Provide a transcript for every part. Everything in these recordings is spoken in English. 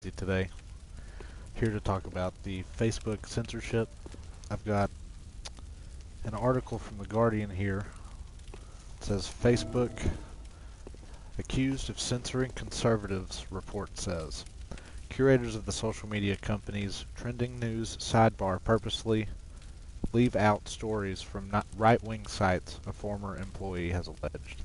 Today. Here to talk about the Facebook censorship. I've got an article from The Guardian here. It says Facebook accused of censoring conservatives, report says. Curators of the social media company's trending news sidebar purposely leave out stories from right-wing sites, a former employee has alleged.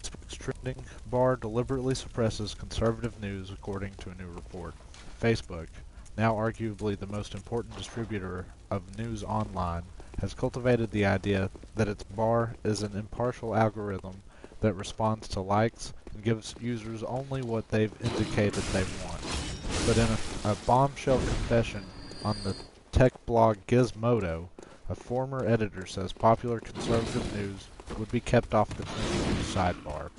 Facebook's trending bar deliberately suppresses conservative news, according to a new report. Facebook, now arguably the most important distributor of news online, has cultivated the idea that its bar is an impartial algorithm that responds to likes and gives users only what they've indicated they want. But in a bombshell confession on the tech blog Gizmodo, a former editor says popular conservative news would be kept off the trending news sidebar.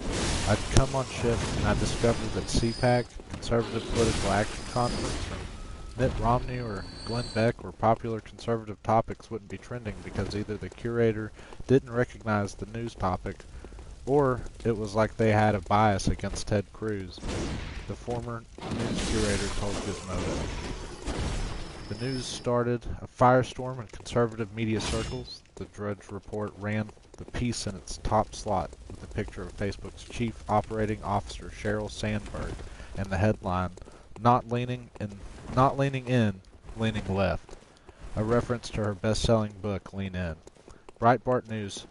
I'd come on shift and I discovered that CPAC, Conservative Political Action Conference, or Mitt Romney or Glenn Beck were popular conservative topics wouldn't be trending because either the curator didn't recognize the news topic or it was like they had a bias against Ted Cruz, the former news curator told Gizmodo. The news started a firestorm in conservative media circles. The Drudge Report ran the piece in its top slot with a picture of Facebook's chief operating officer Sheryl Sandberg and the headline, not leaning in, leaning left, a reference to her best-selling book, Lean In. Breitbart News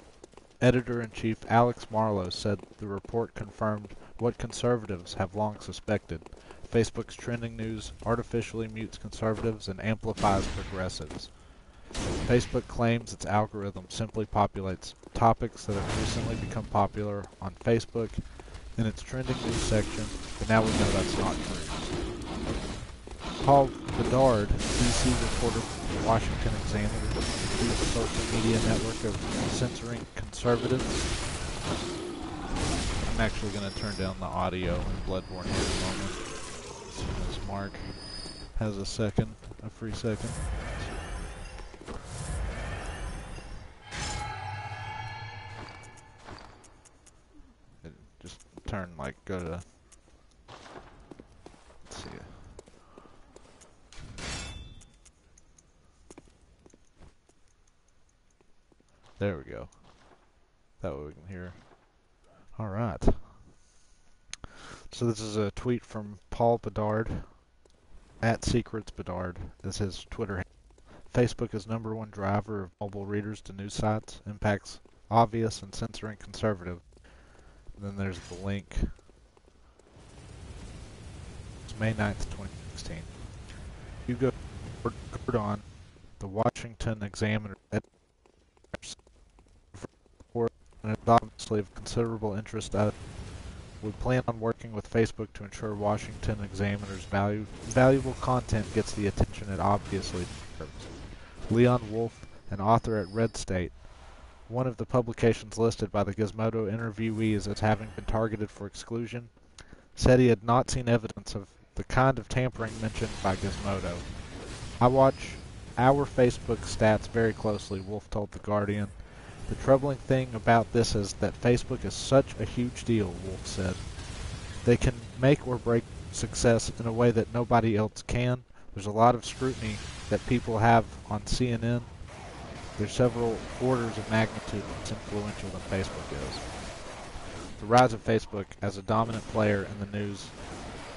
editor-in-chief Alex Marlow said the report confirmed what conservatives have long suspected. Facebook's trending news artificially mutes conservatives and amplifies progressives. Facebook claims its algorithm simply populates topics that have recently become popular on Facebook in its trending news section, but now we know that's not true. Paul Bedard, DC reporter from the Washington Examiner, accused the social media network of censoring conservatives. I'm actually going to turn down the audio in Bloodborne here in a moment, as soon as Mark has a free second. Just go to, let's see. There we go. That way we can hear. Alright. So this is a tweet from Paul Bedard, at Secrets Bedard, is his Twitter handle. Facebook is #1 driver of mobile readers to news sites, impacts obvious and censoring conservative. And then there's the link. It's May 9th, 2016. Hugo Gordon, the Washington Examiner, and it's obviously of considerable interest that we plan on working with Facebook to ensure Washington Examiner's valuable content gets the attention it obviously deserves. Leon Wolf, an author at Red State, one of the publications listed by the Gizmodo interviewees as having been targeted for exclusion, said he had not seen evidence of the kind of tampering mentioned by Gizmodo. I watch our Facebook stats very closely, Wolf told The Guardian. The troubling thing about this is that Facebook is such a huge deal, Wolf said. They can make or break success in a way that nobody else can. There's a lot of scrutiny that people have on CNN. There's several orders of magnitude less influential than Facebook is. The rise of Facebook as a dominant player in the news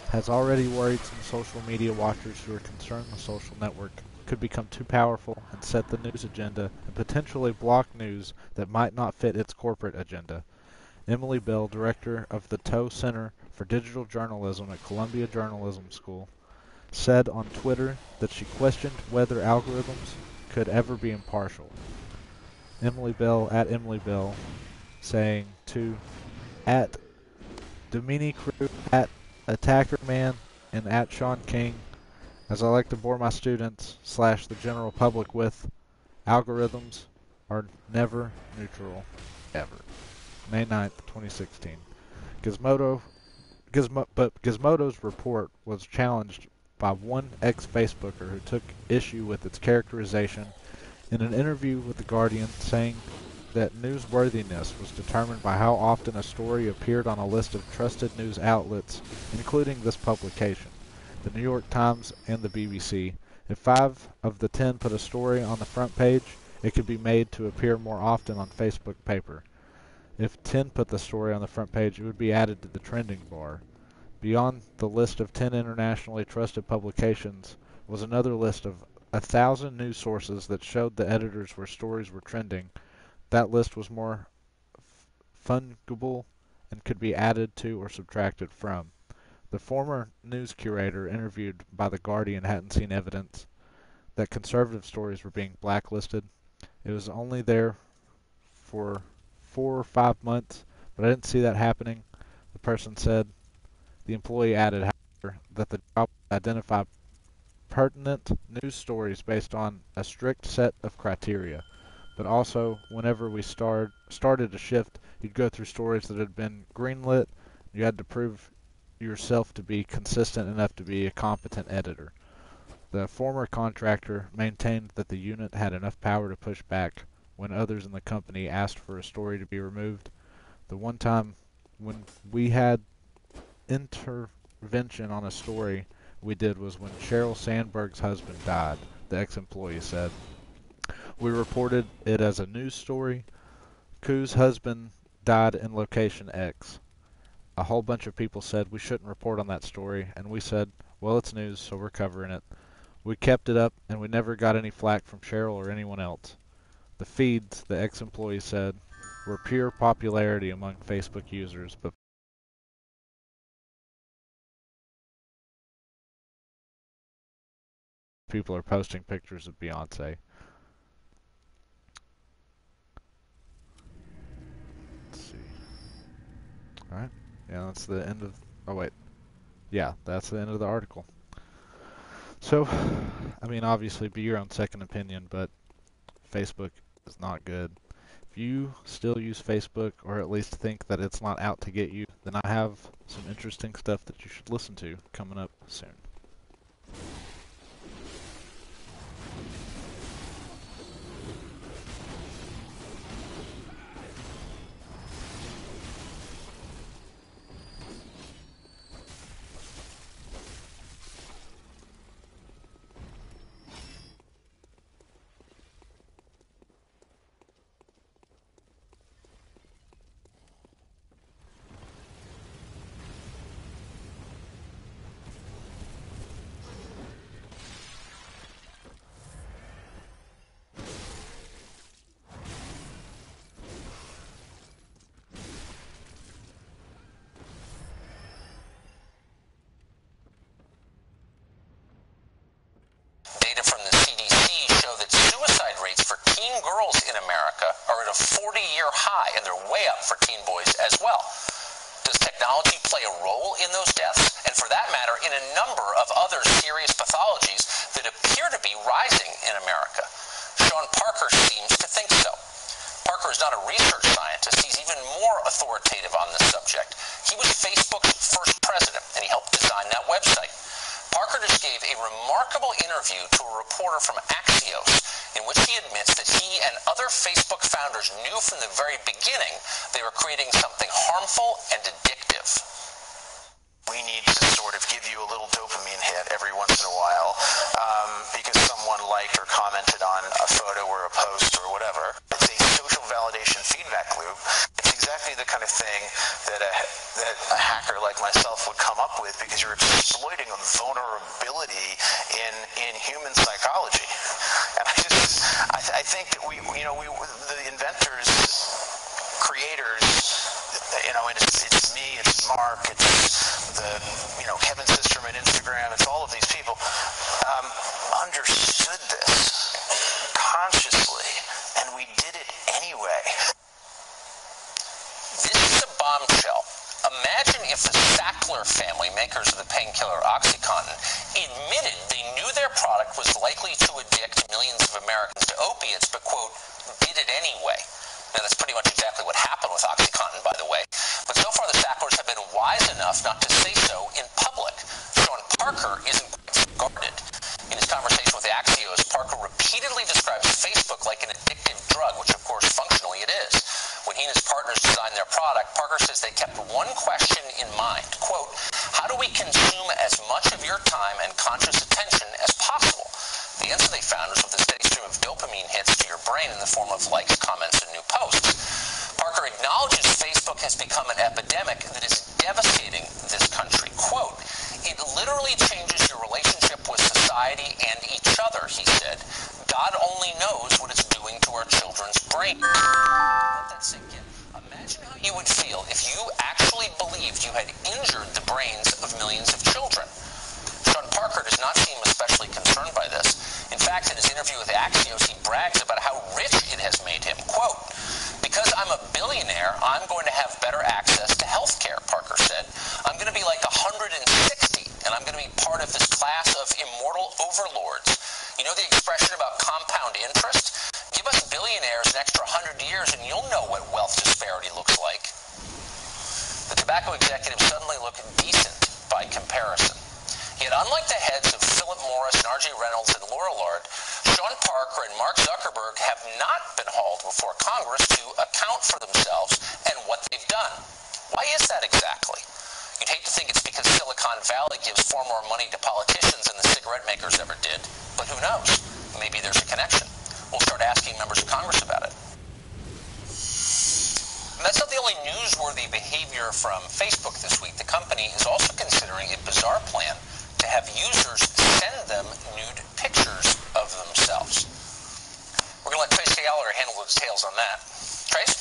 has already worried some social media watchers who are concerned the social network could become too powerful and set the news agenda and potentially block news that might not fit its corporate agenda. Emily Bell, director of the Toe Center for Digital Journalism at Columbia Journalism School, said on Twitter that she questioned whether algorithms could ever be impartial. Emily Bell, saying to at Domini Crew, at Attackerman, and at Sean King, as I like to bore my students / the general public with, algorithms are never neutral, ever. May 9th, 2016. Gizmodo's report was challenged by one ex-Facebooker who took issue with its characterization in an interview with The Guardian, saying that newsworthiness was determined by how often a story appeared on a list of trusted news outlets, including this publication. the New York Times, and the BBC. If 5 of the 10 put a story on the front page, it could be made to appear more often on Facebook paper. If 10 put the story on the front page, it would be added to the trending bar. Beyond the list of 10 internationally trusted publications was another list of 1,000 news sources that showed the editors where stories were trending. That list was more fungible and could be added to or subtracted from. The former news curator interviewed by The Guardian hadn't seen evidence that conservative stories were being blacklisted. It was only there for 4 or 5 months, but I didn't see that happening, the person said. The employee added, however, that the job would identify pertinent news stories based on a strict set of criteria. But also, whenever we started a shift, you'd go through stories that had been greenlit. You had to prove yourself to be consistent enough to be a competent editor. The former contractor maintained that the unit had enough power to push back when others in the company asked for a story to be removed. The one time when we had intervention on a story we did was when Sheryl Sandberg's husband died, the ex-employee said. We reported it as a news story. Ku's husband died in location X. A whole bunch of people said we shouldn't report on that story, and we said, well, it's news, so we're covering it. We kept it up, and we never got any flack from Sheryl or anyone else. The feeds, the ex-employee said, were pure popularity among Facebook users, but people are posting pictures of Beyonce. Let's see. Alright. Yeah, that's the end of... Oh, wait. Yeah, that's the end of the article. So, I mean, obviously, be your own second opinion, but Facebook is not good. If you still use Facebook, or at least think that it's not out to get you, then I have some interesting stuff that you should listen to coming up soon. Data from the CDC show that suicide rates for teen girls in America are at a 40-year high, and they're way up for teen boys as well. Does technology play a role in those deaths? And for that matter, in a number of other serious pathologies that appear to be rising in America? Sean Parker seems to think so. Parker is not a research scientist. He's even more authoritative on this subject. He was Facebook's first president, and he helped design that website. Parker just gave a remarkable interview to a reporter from Axios in which he admits that he and other Facebook founders knew from the very beginning they were creating something harmful and addictive. We need to sort of give you a little dopamine hit every once in a while because someone liked or commented on a photo or a post or whatever. It's a social validation feedback loop. It's exactly the kind of thing that a hacker like myself would come up with because you're exploiting a vulnerability in human psychology. And I think that the inventors, creators, and it's me, it's Mark, it's the Kevin Systrom at Instagram, it's all of these people understood this consciously, and we did it anyway. This is a bombshell. Imagine if the Sackler family, makers of the painkiller OxyContin, admitted they knew their product was likely to addict millions of Americans to opiates, but, quote, did it anyway. Now, that's pretty much exactly what happened with OxyContin, by the way. But so far, the Sacklers have been wise enough not to say so in public. Sean Parker isn't quite guarded. In his conversation with Axios, Parker repeatedly describes Facebook like an addictive drug, which, of course, functionally it is. When he and his partners designed their product, Parker says they kept one question in mind. Quote, how do do we consume as much of your time and conscious attention as possible? The answer they found was with a steady stream of dopamine hits to your brain in the form of likes, comments, and new posts. Parker acknowledges Facebook has become an epidemic that is devastating this country. Quote, "It literally changes your relationship with society and each other," he said. "God only knows what it's doing to our children's brains." Let that sink in. Imagine how you would feel if you actually believed you had injured the brains of millions of children. Sean Parker does not seem especially concerned by this. In fact, in his interview with Axios, he brags about how rich it has made him. Quote, "Because I'm a billionaire, I'm going to have better access to health care," Parker said. "I'm going to be like 160, and I'm going to be part of this class of immortal overlords. You know the expression about compound interest? Give us billionaires an extra 100 years, and you'll know what wealth disparity looks like." The tobacco executives suddenly look decent by comparison. Yet, unlike the heads of Philip Morris and R.J. Reynolds and Laura Lord, Sean Parker and Mark Zuckerberg have not been hauled before Congress to account for themselves and what they've done. Why is that exactly? You'd hate to think it's because Silicon Valley gives far more money to politicians than the cigarette makers ever did, but who knows? Maybe there's a connection. We'll start asking members of Congress about it. And that's not the only newsworthy behavior from Facebook this week. The company is also considering a bizarre plan to have users send them nude pictures of themselves. We're going to let Trace Gallagher handle the details on that. Trace?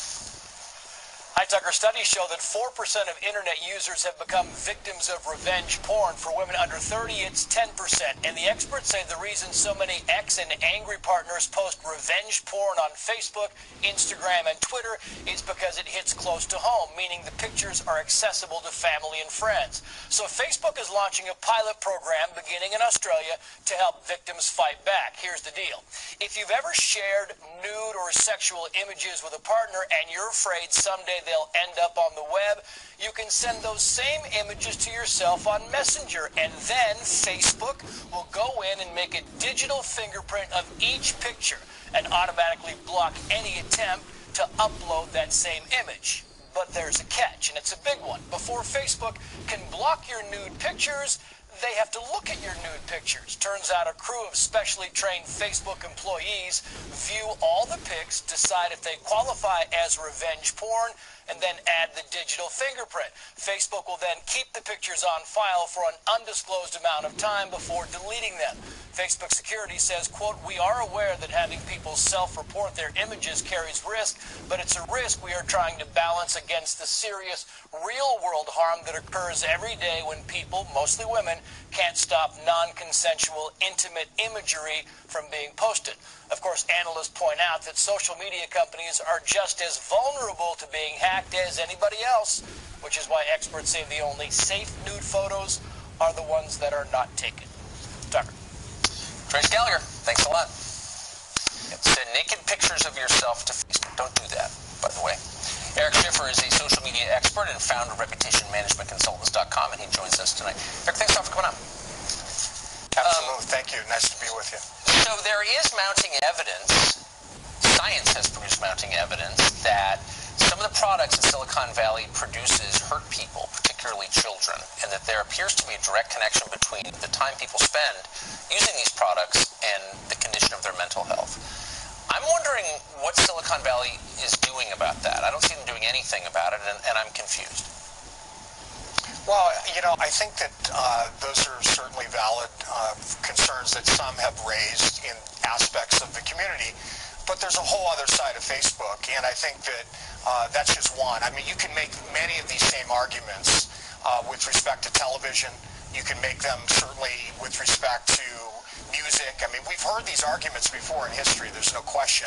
Hi, Tucker. Studies show that 4% of internet users have become victims of revenge porn. For women under 30, it's 10%. And the experts say the reason so many ex and angry partners post revenge porn on Facebook, Instagram, and Twitter is because it hits close to home, meaning the pictures are accessible to family and friends. So Facebook is launching a pilot program beginning in Australia to help victims fight back. Here's the deal. If you've ever shared nude or sexual images with a partner and you're afraid someday they'll end up on the web, you can send those same images to yourself on Messenger, and then Facebook will go in and make a digital fingerprint of each picture and automatically block any attempt to upload that same image. But there's a catch, and it's a big one. Before Facebook can block your nude pictures, they have to look at your nude pictures. Turns out a crew of specially trained Facebook employees view all the pics, decide if they qualify as revenge porn, and then add the digital fingerprint. Facebook will then keep the pictures on file for an undisclosed amount of time before deleting them. Facebook security says, quote, "We are aware that having people self-report their images carries risk, but it's a risk we are trying to balance against the serious real-world harm that occurs every day when people, mostly women, can't stop non-consensual, intimate imagery from being posted." Of course, analysts point out that social media companies are just as vulnerable to being hacked as anybody else, which is why experts say the only safe nude photos are the ones that are not taken. Tucker. Trace Gallagher, thanks a lot. Send naked pictures of yourself to Facebook. Don't do that, by the way. Eric Schiffer is a social media expert and founder of ReputationManagementConsultants.com, and he joins us tonight. Eric, thanks a lot for coming on. Absolutely. Thank you. Nice to be with you. So there is mounting evidence, science has produced mounting evidence, that some of the products that Silicon Valley produces hurt people, particularly children, and that there appears to be a direct connection between the time people spend using these products and the condition of their mental health. I'm wondering what Silicon Valley is doing about that. I don't see them doing anything about it, and I'm confused. Well, I think that those are certainly valid concerns that some have raised in aspects of the community. But there's a whole other side of Facebook, and I think that that's just one. I mean, you can make many of these same arguments with respect to television. You can make them certainly with respect to music. I mean, we've heard these arguments before in history, there's no question.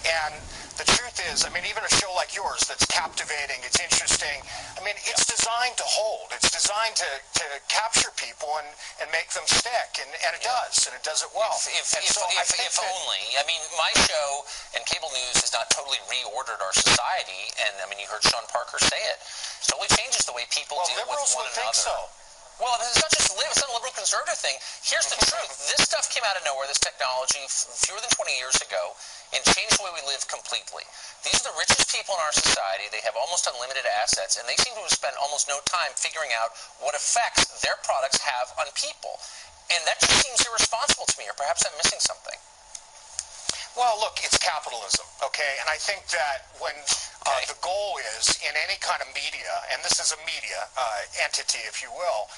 And the truth is, I mean, even a show like yours that's captivating, it's interesting, I mean, it's designed to hold. It's designed to capture people and make them stick, and it does, and it does it well. If only. I mean, my show and cable news has not totally reordered our society, and I mean, you heard Sean Parker say it. It totally changes the way people deal with one another. Liberals would think so. Well, it's not just it's not a liberal conservative thing. Here's the truth. This stuff came out of nowhere, this technology, fewer than 20 years ago, and changed the way we live completely. These are the richest people in our society. They have almost unlimited assets, and they seem to have spent almost no time figuring out what effects their products have on people. And that just seems irresponsible to me, or perhaps I'm missing something. Well, look, it's capitalism, okay? And I think that when the goal is in any kind of media, and this is a media entity, if you will,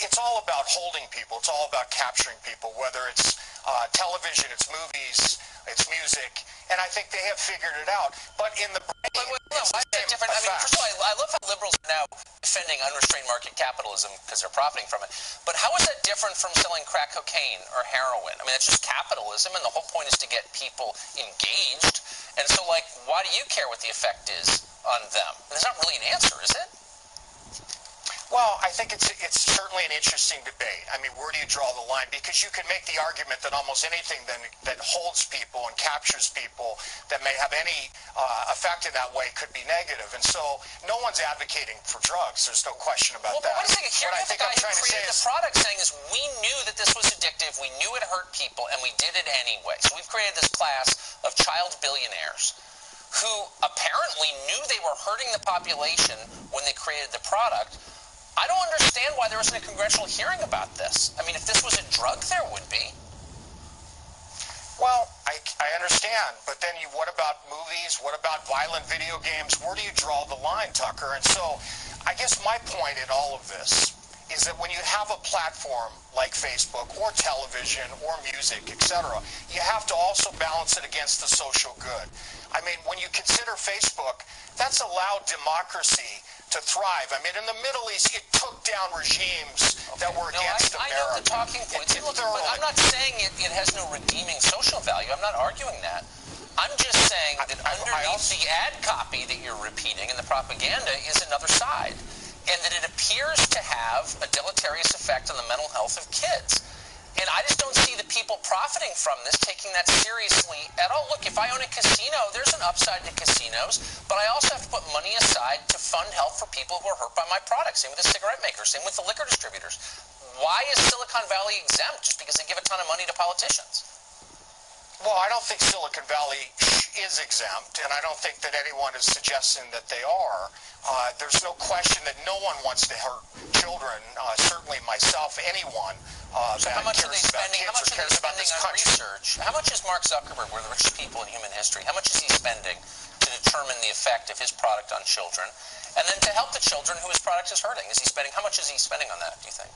it's all about holding people. It's all about capturing people, whether it's television, it's movies, it's music, and I think they have figured it out. But in the brain, it's why is that different? I mean, first of all, I love how liberals are now defending unrestrained market capitalism because they're profiting from it. But how is that different from selling crack cocaine or heroin? I mean, that's just capitalism, and the whole point is to get people engaged. And so, like, why do you care what the effect is on them? There's not really an answer, is it? Well, I think it's certainly an interesting debate. I mean, where do you draw the line? Because you can make the argument that almost anything that holds people and captures people that may have any effect in that way could be negative. And so no one's advocating for drugs. There's no question about that. Well, but wait a second. Here, what I think the guy I'm trying who to say created is the product saying is we knew that this was addictive, we knew it hurt people, and we did it anyway. So we've created this class of child billionaires who apparently knew they were hurting the population when they created the product. I don't understand why there wasn't a congressional hearing about this. I mean, if this was a drug, there would be. Well, I understand, but then what about movies? What about violent video games? Where do you draw the line, Tucker? And so I guess my point in all of this is that when you have a platform like Facebook or television or music, etc., you have to also balance it against the social good. I mean, when you consider Facebook, that's allowed democracy to thrive. I mean, in the Middle East, it took down regimes that were against America. I know the talking points, but I'm not saying it has no redeeming social value. I'm not arguing that. I'm just saying that underneath the ad copy that you're repeating and the propaganda is another side, and that it appears to have a deleterious effect on the mental health of kids. And I just don't see the people profiting from this taking that seriously at all. Look, if I own a casino, there's an upside to casinos, but I also have to put money aside to fund help for people who are hurt by my products. Same with the cigarette makers, same with the liquor distributors. Why is Silicon Valley exempt just because they give a ton of money to politicians? Well, I don't think Silicon Valley is exempt, and I don't think that anyone is suggesting that they are. There's no question that no one wants to hurt children, certainly myself, anyone. So how much are they spending? How much are they spending on research? How much is Mark Zuckerberg, one of the richest people in human history, how much is he spending to determine the effect of his product on children? And then to help the children who his product is hurting, how much is he spending on that, do you think?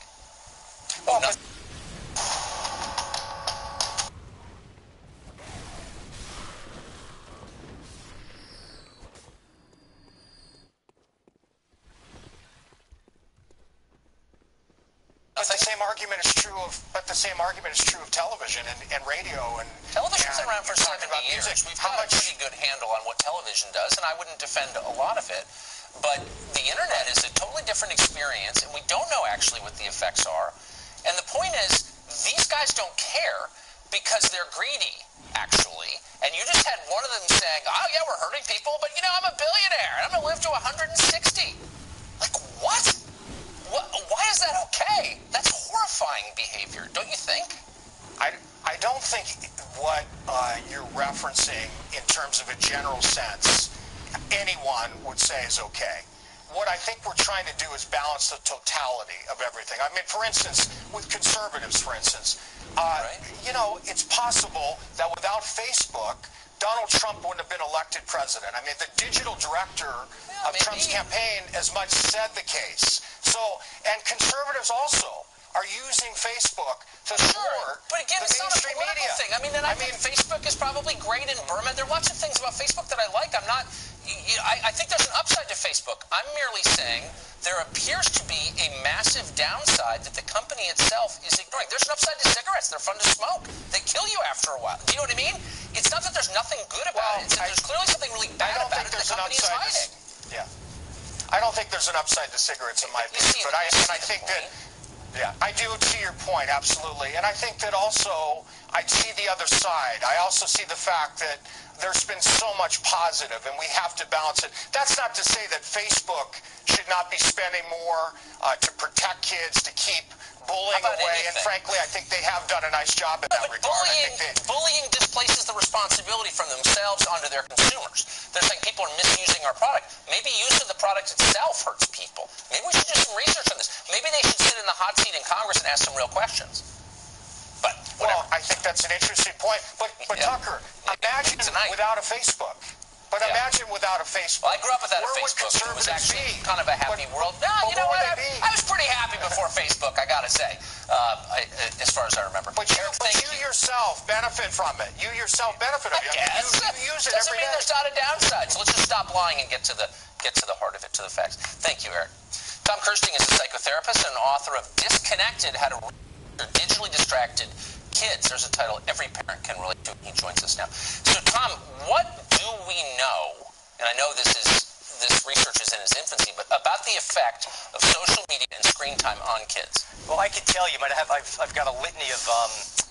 Well, But the same argument is true of television and radio and television's been around for 70 years. Music. We've got a pretty good handle on what television does, and I wouldn't defend a lot of it. But the internet is a totally different experience, and we don't know actually what the effects are. And the point is, these guys don't care because they're greedy, actually. And you just had one of them saying, oh yeah, we're hurting people, but you know, I'm a billionaire, and I'm going to live to 160. Like, what? Why is that okay? That's horrifying behavior, don't you think? I don't think what you're referencing in terms of a general sense, anyone would say is okay. What I think we're trying to do is balance the totality of everything. I mean, for instance, with conservatives, for instance, you know, it's possible that without Facebook, Donald Trump wouldn't have been elected president. I mean, the digital director of Trump's campaign as much said the case. So, and conservatives also are using Facebook to support but again, the it's not a mainstream political media. thing. I mean, Facebook is probably great in Burma. There are lots of things about Facebook that I like. I think there's an upside to Facebook. I'm merely saying there appears to be a massive downside that the company itself is ignoring. There's an upside to cigarettes. They're fun to smoke. They kill you after a while. Do you know what I mean? It's not that there's nothing good about it. It's that there's clearly something really bad about it that the company is hiding. Yeah. I don't think there's an upside to cigarettes in my opinion, but I think that, yeah, I do see your point, absolutely. And I think that also I see the other side. I also see the fact that there's been so much positive, and we have to balance it. That's not to say that Facebook should not be spending more to protect kids, to keep bullying away, and frankly, I think they have done a nice job in that regard. Bullying displaces the responsibility from themselves onto their consumers. They're saying people are misusing our product. Maybe use of the product itself hurts people. Maybe we should do some research on this. Maybe they should sit in the hot seat in Congress and ask some real questions. But whatever. Well, I think that's an interesting point. But Tucker, imagine without a Facebook. Imagine without a Facebook. Well, I grew up without a Facebook. It was actually kind of a happy world. No, you know what? I was pretty happy before Facebook, I got to say, as far as I remember. But you yourself benefit from it. You yourself benefit from it. You use it Doesn't every mean day. there's not a downside. So let's just stop lying and get to the heart of it, to the facts. Thank you, Eric. Tom Kirsting is a psychotherapist and author of Disconnected, How to Reach Digitally Distracted Kids. There's a title every parent can relate to. He joins us now. So, Tom, what do we know, and I know this research is in its infancy, but about the effect of social media and screen time on kids? Well, I can tell you, I've got a litany of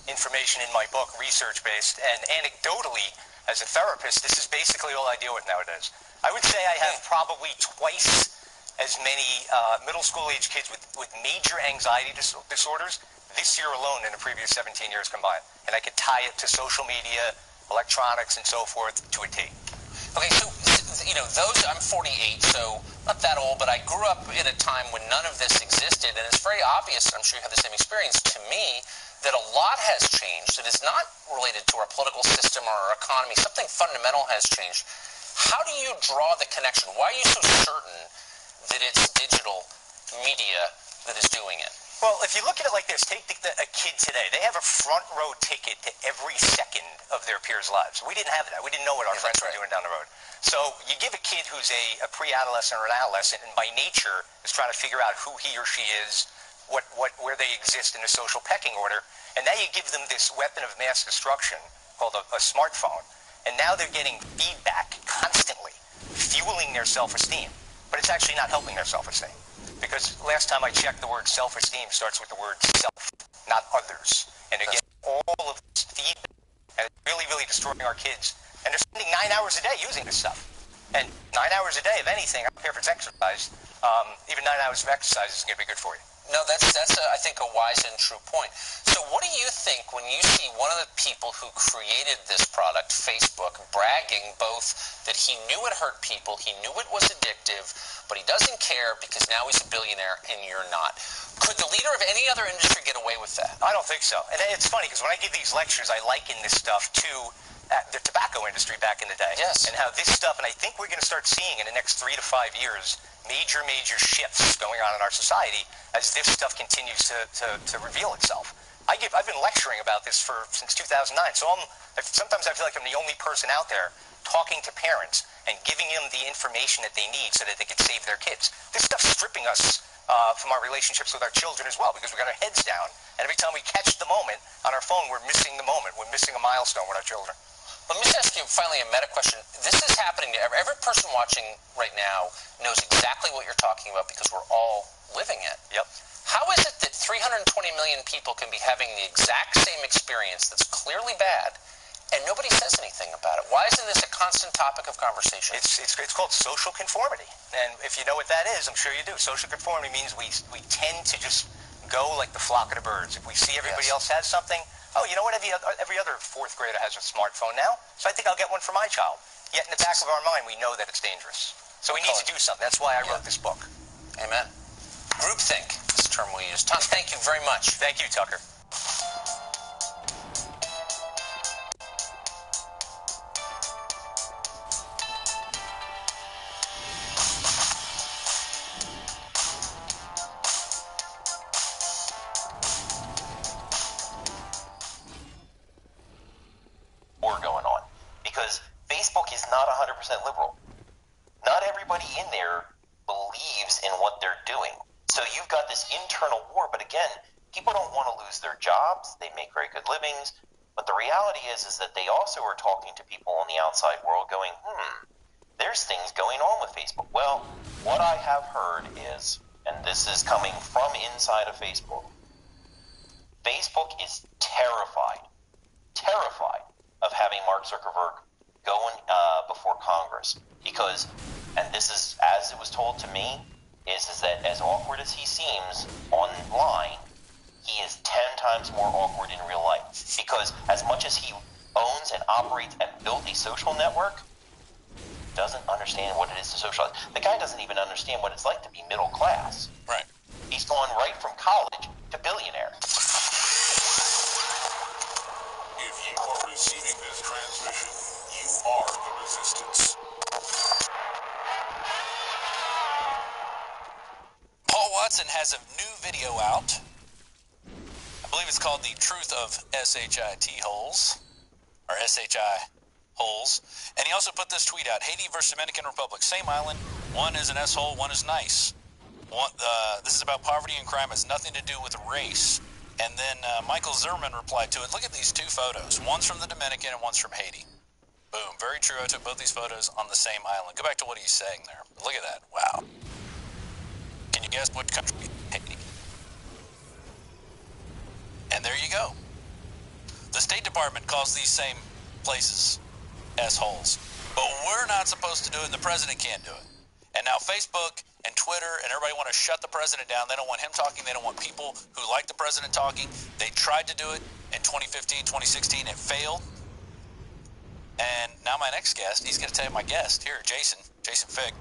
information in my book, research-based, and anecdotally, as a therapist, this is basically all I deal with nowadays. I would say I have probably twice as many middle school-age kids with major anxiety disorders this year alone in the previous 17 years combined. And I could tie it to social media, electronics, and so forth to a T. Okay, so, I'm 48, so not that old, but I grew up in a time when none of this existed, and it's very obvious, and I'm sure you have the same experience, to me, that a lot has changed. It is not related to our political system or our economy. Something fundamental has changed. How do you draw the connection? Why are you so certain that it's digital media that is doing it? Well, if you look at it like this, take a kid today. They have a front row ticket to every second of their peers' lives. We didn't have that. We didn't know what our friends were doing down the road. So you give a kid who's a pre-adolescent or an adolescent, and by nature is trying to figure out who he or she is, where they exist in a social pecking order, and now you give them this weapon of mass destruction called a smartphone, and now they're getting feedback constantly, fueling their self-esteem, but it's actually not helping their self-esteem. Because last time I checked, the word self-esteem starts with the word self, not others. And again, all of this feedback is really, really destroying our kids. And they're spending 9 hours a day using this stuff. And 9 hours a day of anything, I don't care if it's exercise, even 9 hours of exercise isn't going to be good for you. No, that's I think, a wise and true point. So what do you think when you see one of the people who created this product, Facebook, bragging both that he knew it hurt people, he knew it was addictive, but he doesn't care because now he's a billionaire and you're not? Could the leader of any other industry get away with that? I don't think so. And it's funny because when I give these lectures, I liken this stuff to the tobacco industry back in the day. Yes. And how this stuff, and I think we're going to start seeing in the next 3 to 5 years, major shifts going on in our society as this stuff continues to reveal itself. I've been lecturing about this since 2009, so sometimes I feel like I'm the only person out there talking to parents and giving them the information that they need so that they can save their kids. This stuff's stripping us from our relationships with our children as well, because we've got our heads down, and every time we catch the moment on our phone, we're missing the moment. We're missing a milestone with our children. Let me just ask you finally a meta question. This is happening to every person watching right now knows exactly what you're talking about because we're all living it. Yep. How is it that 320 million people can be having the exact same experience that's clearly bad and nobody says anything about it? Why isn't this a constant topic of conversation? It's called social conformity. And if you know what that is, I'm sure you do. Social conformity means we tend to just go like the flock of the birds. If we see everybody else has something, oh, you know what? Every other fourth grader has a smartphone now, so I think I'll get one for my child. Yet in the back of our mind, we know that it's dangerous. So we need to do something. That's why I wrote this book. Amen. Groupthink is the term we use. Tom, thank you very much. Thank you, Tucker. Going on because Facebook is not 100% liberal. Not everybody in there believes in what they're doing. So you've got this internal war, but again, people don't want to lose their jobs. They make very good livings. But the reality is that they also are talking to people in the outside world going, there's things going on with Facebook. Well, what I have heard is, and this is coming from inside of Facebook, Facebook is terrified of having Mark Zuckerberg going before Congress, because, and this is as it was told to me, is that as awkward as he seems online, he is 10 times more awkward in real life, because as much as he owns and operates and built a social network, doesn't understand what it is to socialize. The guy doesn't even understand what it's like to be middle class. Right. He's gone right from college to billionaire. If you are receiving this transmission, you are the resistance. Paul Watson has a new video out. I believe it's called The Truth of SHIT Holes, or SHI Holes. And he also put this tweet out: Haiti versus Dominican Republic, same island. One is an S-hole, one is nice. This is about poverty and crime. It has nothing to do with race. And then Michael Zimmerman replied to it: look at these two photos. One's from the Dominican and one's from Haiti. Boom. Very true. I took both these photos on the same island. Go back to what he's saying there. Look at that. Wow. Can you guess which country? Haiti. And there you go. The State Department calls these same places S-holes. But we're not supposed to do it, and the president can't do it. And now Facebook and Twitter and everybody want to shut the president down. They don't want him talking. They don't want people who like the president talking. They tried to do it in 2015, 2016. It failed. And now my next guest, he's going to tell you, my guest here, Jason Fick,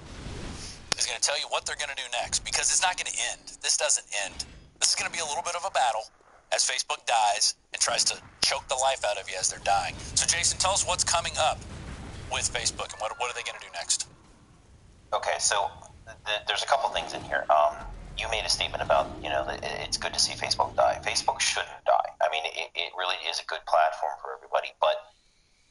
is going to tell you what they're going to do next, because it's not going to end. This doesn't end. This is going to be a little bit of a battle as Facebook dies and tries to choke the life out of you as they're dying. So, Jason, tell us what's coming up with Facebook, and what are they going to do next? Okay, so there's a couple things in here. You made a statement about, that it's good to see Facebook die. Facebook shouldn't die. I mean, it really is a good platform for everybody. But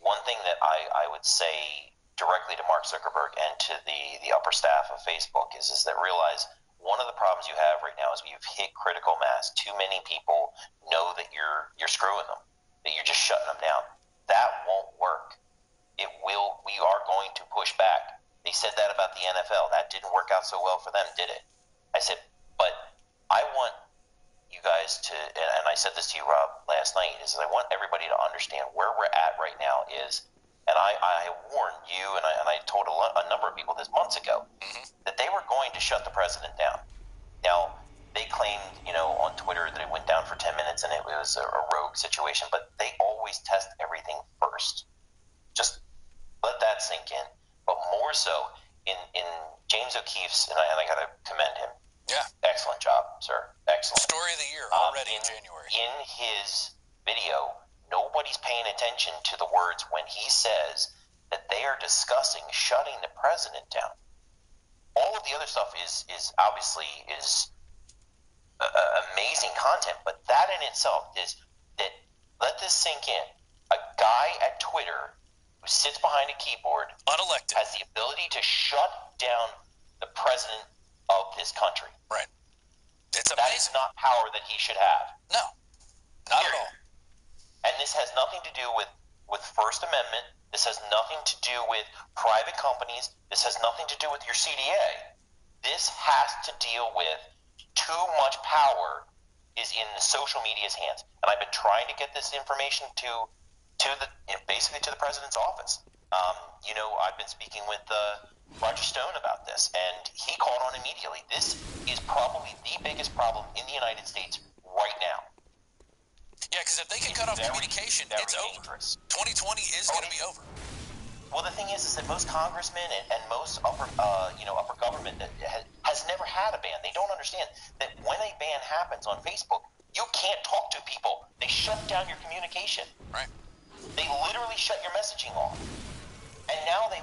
one thing that I would say directly to Mark Zuckerberg and to the upper staff of Facebook is that realize one of the problems you have right now is you've hit critical mass. Too many people know that you're screwing them, that you're just shutting them down. That won't work. We are going to push back. They said that about the NFL. That didn't work out so well for them, did it? I said, but I want you guys to, and I said this to you, Rob, last night, is I want everybody to understand where we're at right now is, and I warned you, and I told a number of people this months ago, that they were going to shut the president down. Now, they claimed, on Twitter that it went down for 10 minutes and it was a rogue situation, but they always test everything first. Just let that sink in. But more so, in James O'Keefe's, and I got to commend him. Yeah. Excellent job, sir. Excellent. Story of the year already in January. In his video, nobody's paying attention to the words when he says that they are discussing shutting the president down. All of the other stuff is obviously amazing content, but that in itself is that, let this sink in. A guy at Twitter who sits behind a keyboard, unelected, has the ability to shut down the president of this country. Right. It's amazing. That is not power that he should have. No, not at all. And this has nothing to do with First Amendment. This has nothing to do with private companies. This has nothing to do with your CDA. This has to deal with too much power is in the social media's hands. And I've been trying to get this information basically to the president's office. I've been speaking with Roger Stone about this, and he called on immediately. This is probably the biggest problem in the United States right now. Yeah, because if they can cut off communication, it's over. 2020 is going to be over. Well, the thing is that most congressmen and most upper government has never had a ban. They don't understand that when a ban happens on Facebook, you can't talk to people. They shut down your communication. Right. They literally shut your messaging off. And now they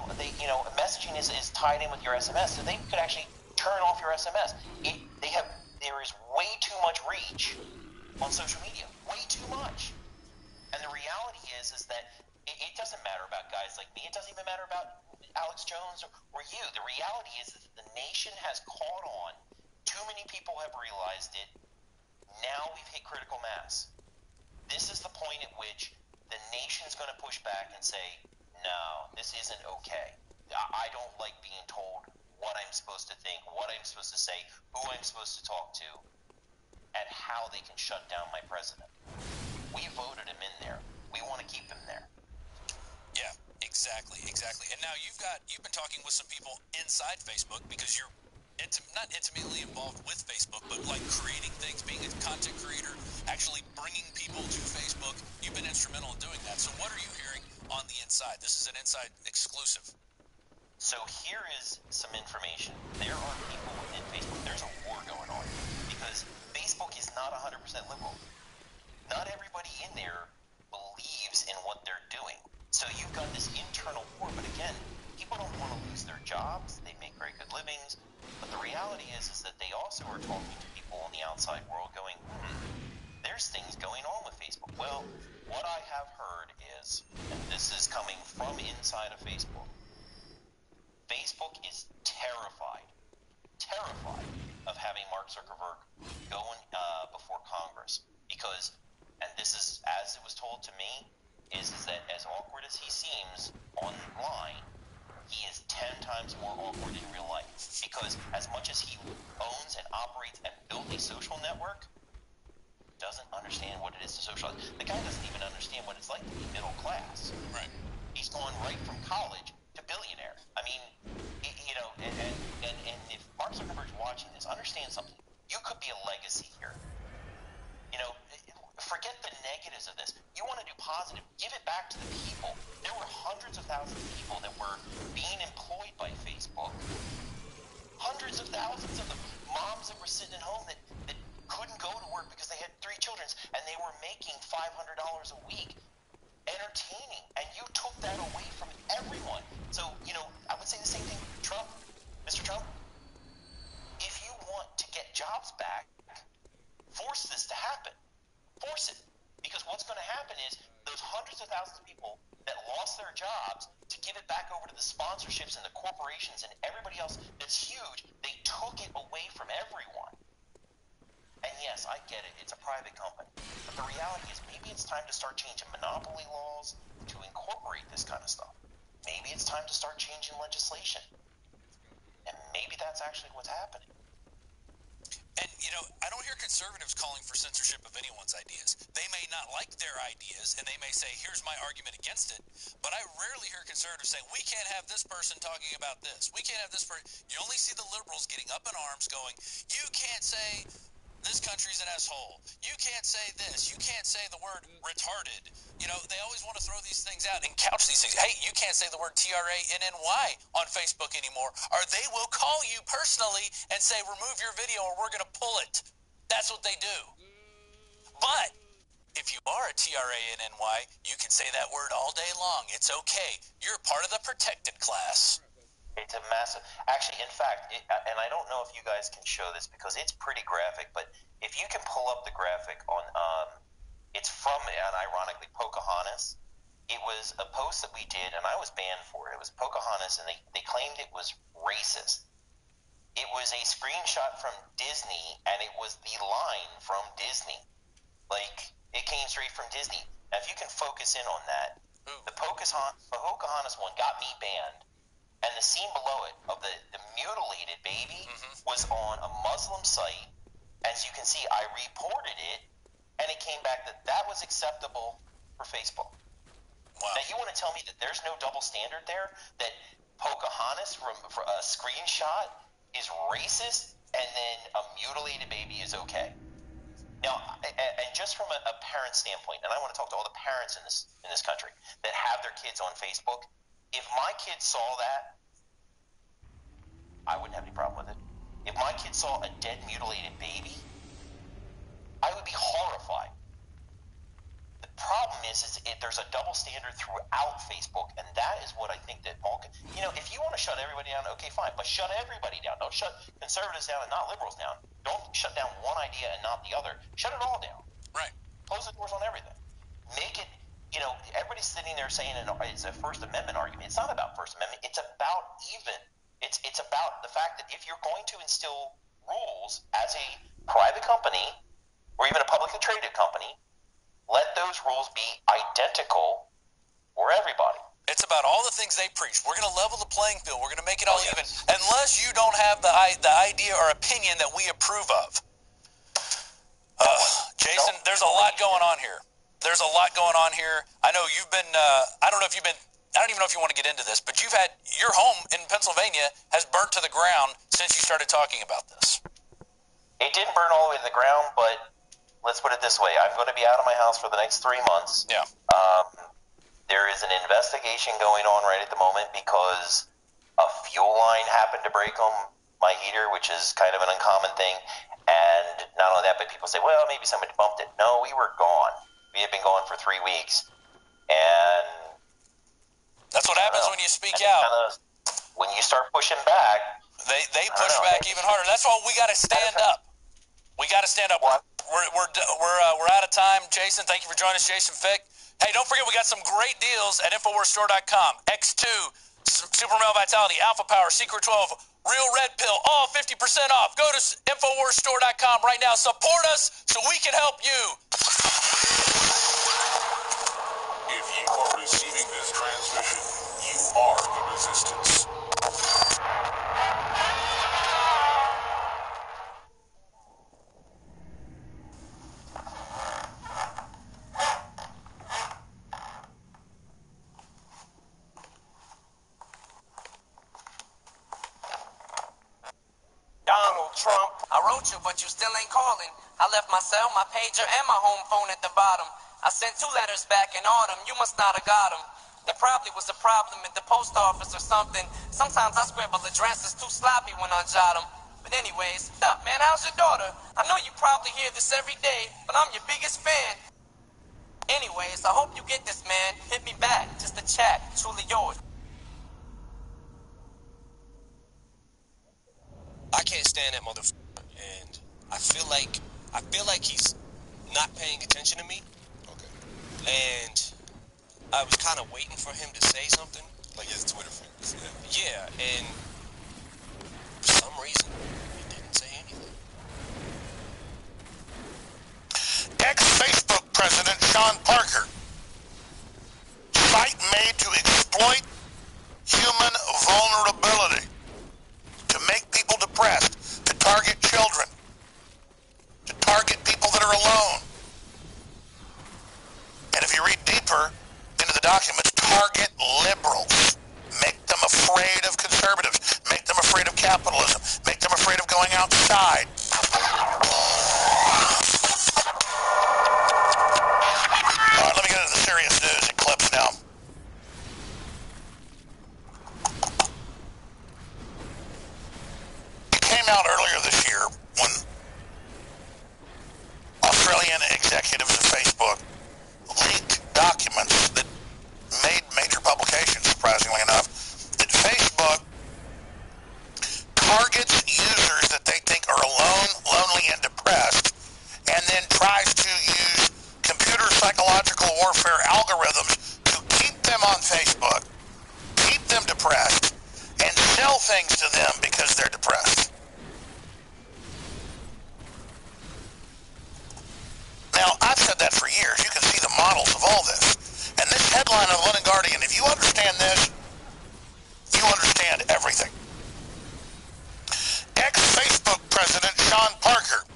messaging is tied in with your SMS, so they could actually turn off your SMS. There is way too much reach on social media, way too much. And the reality is that it doesn't matter about guys like me. It doesn't even matter about Alex Jones or you. The reality is that the nation has caught on. Too many people have realized it. Now we've hit critical mass. This is the point at which the nation's going to push back and say, no, this isn't okay. I don't like being told what I'm supposed to think, what I'm supposed to say, who I'm supposed to talk to, and how they can shut down my president. We voted him in there. We want to keep him there. Yeah, exactly. And now you've been talking with some people inside Facebook because you're not intimately involved with Facebook, but like creating things, being a content creator, actually bringing people to Facebook. You've been instrumental in doing that. So what are you hearing on the inside? This is an inside exclusive. So here is some information. There are people within Facebook. There's a war going on because Facebook is not 100% liberal. Not everybody in there believes in what they're doing. So you've got this internal war, but again, people don't want to lose their jobs. They make very good livings. But the reality is that they also are talking to people in the outside world going, there's things going on with Facebook. Well, what I have heard is, and this is coming from inside of Facebook, Facebook is terrified of having Mark Zuckerberg go before Congress because, and this is as it was told to me, is that as awkward as he seems online, he is 10 times more awkward in real life because as much as he owns and operates and built a social network, doesn't understand what it is to socialize. The guy doesn't even understand what it's like to be middle class. Right. He's gone right from college to billionaire. I mean, and if Mark Zuckerberg's watching this, understand something. You could be a legacy here. Forget the negatives of this. You want to do positive, give it back to the people. There were hundreds of thousands of people that were being employed by Facebook. Hundreds of thousands of them. Moms that were sitting at home that couldn't go to work because they had 3 children and they were making $500 a week entertaining, and you took that away from everyone. So, I would say the same thing with Trump. Mr. Trump, if you want to get jobs back, force this to happen. Force it. Because what's going to happen is those hundreds of thousands of people that lost their jobs, to give it back over to the sponsorships and the corporations and everybody else that's huge, they took it away from everyone. And yes, I get it. It's a private company. But the reality is maybe it's time to start changing monopoly laws to incorporate this kind of stuff. Maybe it's time to start changing legislation. And maybe that's actually what's happening. And, I don't hear conservatives calling for censorship of anyone's ideas. They may not like their ideas, and they may say, here's my argument against it, but I rarely hear conservatives say, we can't have this person talking about this. We can't have this person. You only see the liberals getting up in arms going, you can't say this country's an asshole. You can't say this. You can't say the word retarded. They always want to throw these things out and couch these things. Hey, you can't say the word TRANNY on Facebook anymore, or they will call you personally and say, remove your video or we're going to pull it. That's what they do. But if you are a TRANNY, you can say that word all day long. It's okay. You're part of the protected class. It's a massive. Actually, in fact, and I don't know if you guys can show this because it's pretty graphic, but if you can pull up the graphic on, it's from, and ironically, Pocahontas. It was a post that we did, and I was banned for it. It was Pocahontas, and they claimed it was racist. It was a screenshot from Disney, and it was the line from Disney. Like, it came straight from Disney. Now, if you can focus in on that, the Pocahontas one got me banned. And the scene below it of the mutilated baby was on a Muslim site. As you can see, I reported it, and it came back that was acceptable for Facebook. Wow. Now, you want to tell me that there's no double standard there? That Pocahontas for a screenshot is racist, and then a mutilated baby is okay? Now, and just from a parent standpoint, and I want to talk to all the parents in this country that have their kids on Facebook. If my kids saw that, I wouldn't have any problem with it. If my kids saw a dead, mutilated baby, I would be horrified. The problem is there's a double standard throughout Facebook, and that is what I think that if you want to shut everybody down, okay, fine, but shut everybody down. Don't shut conservatives down and not liberals down. Don't shut down one idea and not the other. Shut it all down. Right. Close the doors on everything. Make it. Everybody's sitting there saying it's a First Amendment argument. It's not about First Amendment. It's about It's about the fact that if you're going to instill rules as a private company or even a publicly traded company, let those rules be identical for everybody. It's about all the things they preach. We're going to level the playing field. We're going to make it all even. Unless you don't have the idea or opinion that we approve of. Jason, there's a lot going on here. I know you've been, I don't know if you've been I don't even know if you want to get into this, but you've had your home in Pennsylvania has burnt to the ground since you started talking about this. It didn't burn all the way to the ground, but let's put it this way. I'm going to be out of my house for the next 3 months. Yeah. There is an investigation going on right at the moment because a fuel line happened to break on my heater, which is kind of an uncommon thing. And not only that, but people say, well, maybe somebody bumped it. No, we were gone. We had been gone for 3 weeks. And that's what happens when you speak out. When you start pushing back, they push back even harder. That's why we got to stand up. We got to stand up. We're out of time. Jason, thank you for joining us. Jason Fick. Hey, don't forget we got some great deals at InfoWarsStore.com. X2, Super Male Vitality, Alpha Power, Secret 12, Real Red Pill, all 50% off. Go to InfoWarsStore.com right now. Support us so we can help you. If you are receiving this transmission, you are the Resistance. Donald Trump. I wrote you, but you still ain't calling. I left my cell, my pager, and my home phone at the bottom. I sent 2 letters back in autumn. You must not have got them. There probably was a problem at the post office or something. Sometimes I scribble addresses too sloppy when I jot them. But anyways, what's up, man? How's your daughter? I know you probably hear this every day, but I'm your biggest fan. Anyways, I hope you get this, man. Hit me back. Just a chat. Truly yours. I can't stand that motherfucker, and I feel like he's not paying attention to me. Okay. And I was kind of waiting for him to say something. Like his Twitter fingers. Yeah, and for some reason, he didn't say anything. Ex-Facebook President Sean Parker. Site made to exploit human vulnerability, to make people depressed, to target children, to target people that are alone. And if you read deeper into the documents, target liberals, make them afraid of conservatives, make them afraid of capitalism, make them afraid of going outside. All right, let me get into the serious news and clips now. Came out earlier this year when Australian executives of Facebook leaked documents that made major publications, surprisingly enough, that Facebook targets users that they think are alone, lonely, and depressed, and then tries to use computer psychological warfare algorithms to keep them on Facebook, keep them depressed, and sell things to them because they're depressed. Now, I've said that for years. You can see the models of all this. And this headline of London Guardian, if you understand this, you understand everything. Ex-Facebook President Sean Parker.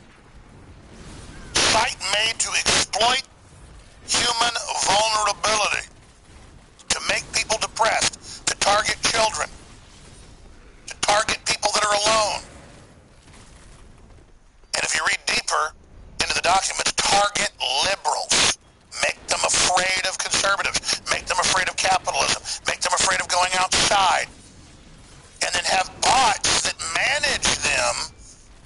Site made to exploit human vulnerability, to make people depressed, to target children, to target people that are alone. And if you read deeper into the documents, target liberals, make them afraid of conservatives, make them afraid of capitalism, make them afraid of going outside, and then have bots that manage them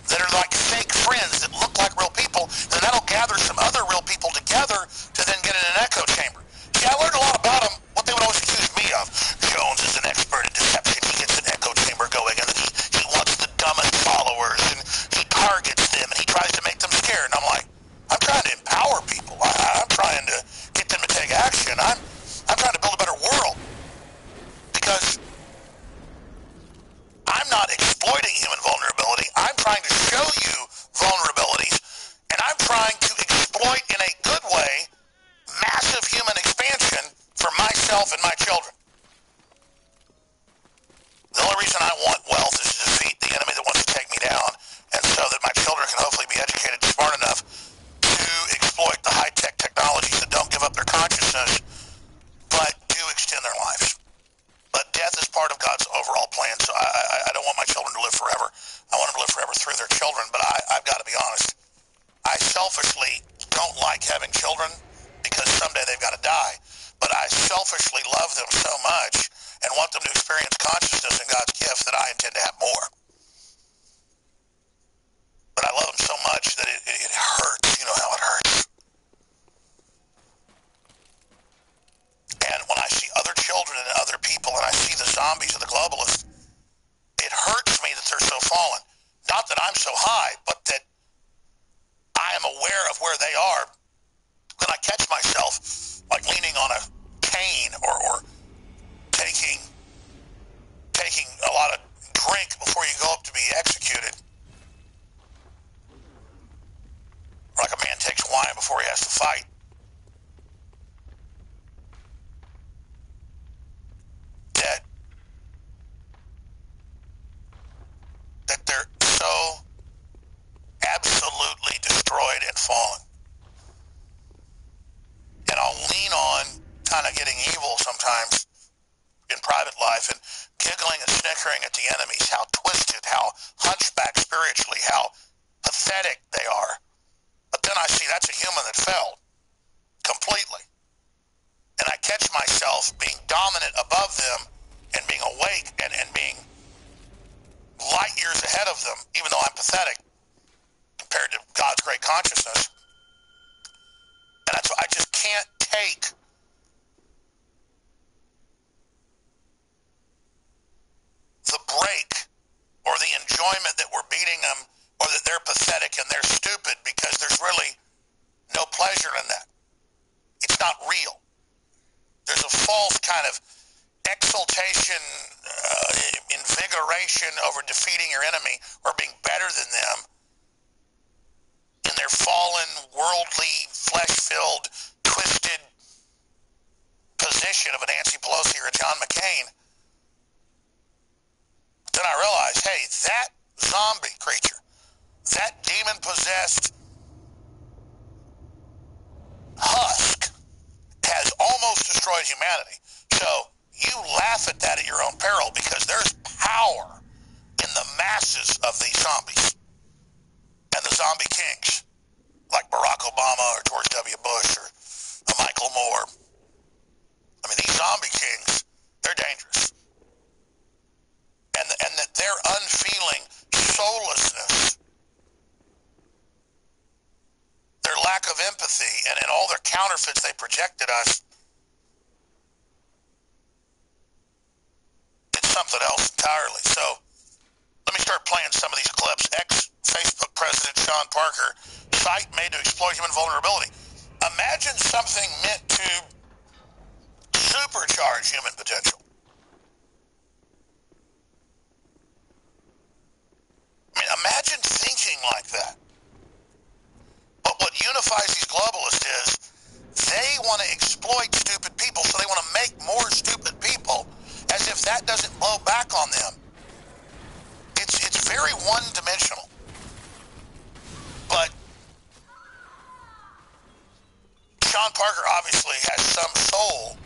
that are like fake friends that look like real people, and that'll gather some other real people together to then get in an echo chamber. See, I learned a lot about them, what they would always accuse me of. Jones is an expert in deception. He gets an echo chamber going, and then he wants the dumbest followers, and he targets them, and he tries to make them scared. And I'm like, I'm trying to empower people. I'm trying to get them to take action. I'm trying to build a better world. Because I'm not exploiting human vulnerability. I'm trying to show you vulnerabilities, and I'm trying to exploit in a good way massive human expansion for myself and my children. The only reason I want wealth is to defeat the enemy that wants to take me down, and so that my children can hopefully be educated and smart enough to exploit the high-tech technologies that don't give up their consciousness, but do extend their lives. got to die. But I selfishly love them so much and want them to experience consciousness and God's gift that I intend to have more. But I love them so much that it hurts. You know how it hurts. And when I see other children and other people and I see the zombies of the globalists, it hurts me that they're so fallen. Not that I'm so high, but that I am aware of where they are. Then I catch myself like leaning on a cane or taking a lot of drink before you go up to be executed. Like a man takes wine before he has to fight. That they're so absolutely destroyed and fallen. And I'll lean on kind of getting evil sometimes in private life and giggling and snickering at the enemies, how twisted, how hunchback spiritually, how pathetic they are. But then I see that's a human that fell completely. And I catch myself being dominant above them and being awake and being light years ahead of them, even though I'm pathetic compared to God's great consciousness. And that's why I just can't take the break or the enjoyment that we're beating them or that they're pathetic and they're stupid, because there's really no pleasure in that. It's not real. There's a false kind of exultation, invigoration over defeating your enemy or being better than them in their fallen, worldly, flesh-filled, twisted position of a Nancy Pelosi or a John McCain. Then I realized, hey, that zombie creature, that demon-possessed husk has almost destroyed humanity. So you laugh at that at your own peril, because there's power in the masses of these zombies and the zombie kings, like Barack Obama or George W. Bush or Michael Moore. I mean, these zombie kings, they're dangerous. And that their unfeeling soullessness, their lack of empathy, and all their counterfeits they projected us, it's something else entirely. So let me start playing some of these clips. Ex-Facebook President Sean Parker, site made to exploit human vulnerability. Imagine something meant to supercharge human potential. I mean, imagine thinking like that. But what unifies these globalists is they want to exploit stupid people, so they want to make more stupid people, as if that doesn't blow back on them. It's very one-dimensional. But Sean Parker obviously has some soul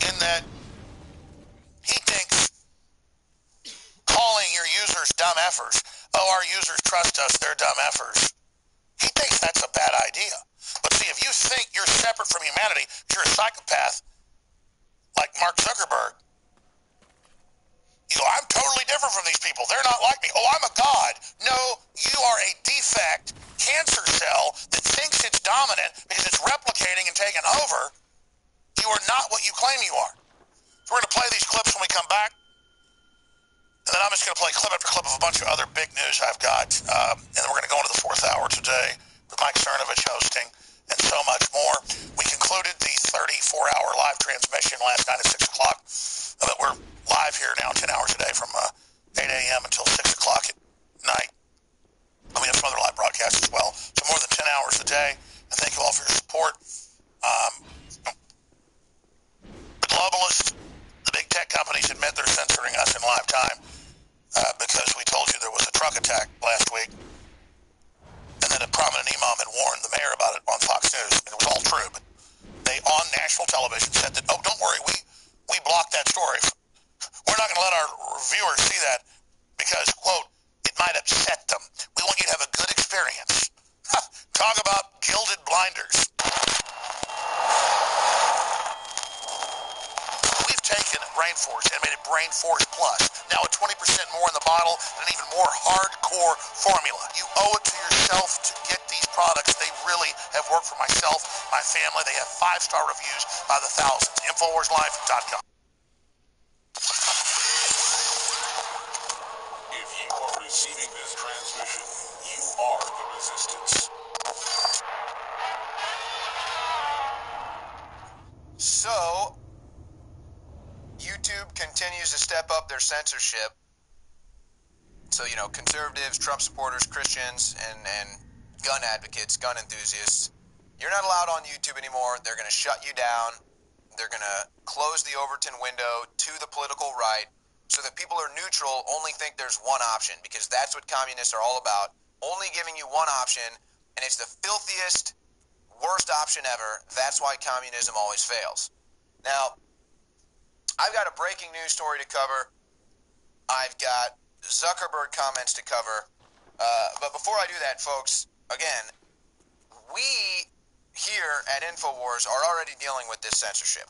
in that he thinks calling your users dumb effers, oh, our users trust us, they're dumb effers, he thinks that's a bad idea. But see, if you think you're separate from humanity, if you're a psychopath like Mark Zuckerberg, you go, I'm totally different from these people. They're not like me. Oh, I'm a god. No, you are a defect cancer cell that thinks it's dominant because it's replicating and taking over. You are not what you claim you are. So we're going to play these clips when we come back. And then I'm just going to play clip after clip of a bunch of other big news I've got. And then we're going to go into the fourth hour today with Mike Cernovich hosting and so much more. We concluded the 34-hour live transmission last night at 6 o'clock. But we're live here now 10 hours a day from 8 a.m. until 6 o'clock at night. And we have some other live broadcasts as well. So more than 10 hours a day. And thank you all for your support. The globalists, the big tech companies admit they're censoring us in live time. Because we told you there was a truck attack last week, and then a prominent imam had warned the mayor about it on Fox News, and it was all true, but they on national television said that, oh, don't worry, we blocked that story. We're not going to let our viewers see that because, quote, it might upset them. We want you to have a good experience. Talk about gilded blinders. in Rainforest, animated Brain Force Plus. Now with 20% more in the bottle and an even more hardcore formula. You owe it to yourself to get these products. They really have worked for myself, my family. They have 5-star reviews by the thousands. InfoWarsLife.com. If you are receiving this transmission, you are the Resistance. So, YouTube continues to step up their censorship. So, you know, conservatives, Trump supporters, Christians, and gun advocates, gun enthusiasts, you're not allowed on YouTube anymore. They're going to shut you down. They're going to close the Overton window to the political right so that people who are neutral only think there's one option, because that's what communists are all about, only giving you one option, and it's the filthiest, worst option ever. That's why communism always fails. Now, I've got a breaking news story to cover. I've got Zuckerberg comments to cover. But before I do that, folks, again, we here at InfoWars are already dealing with this censorship.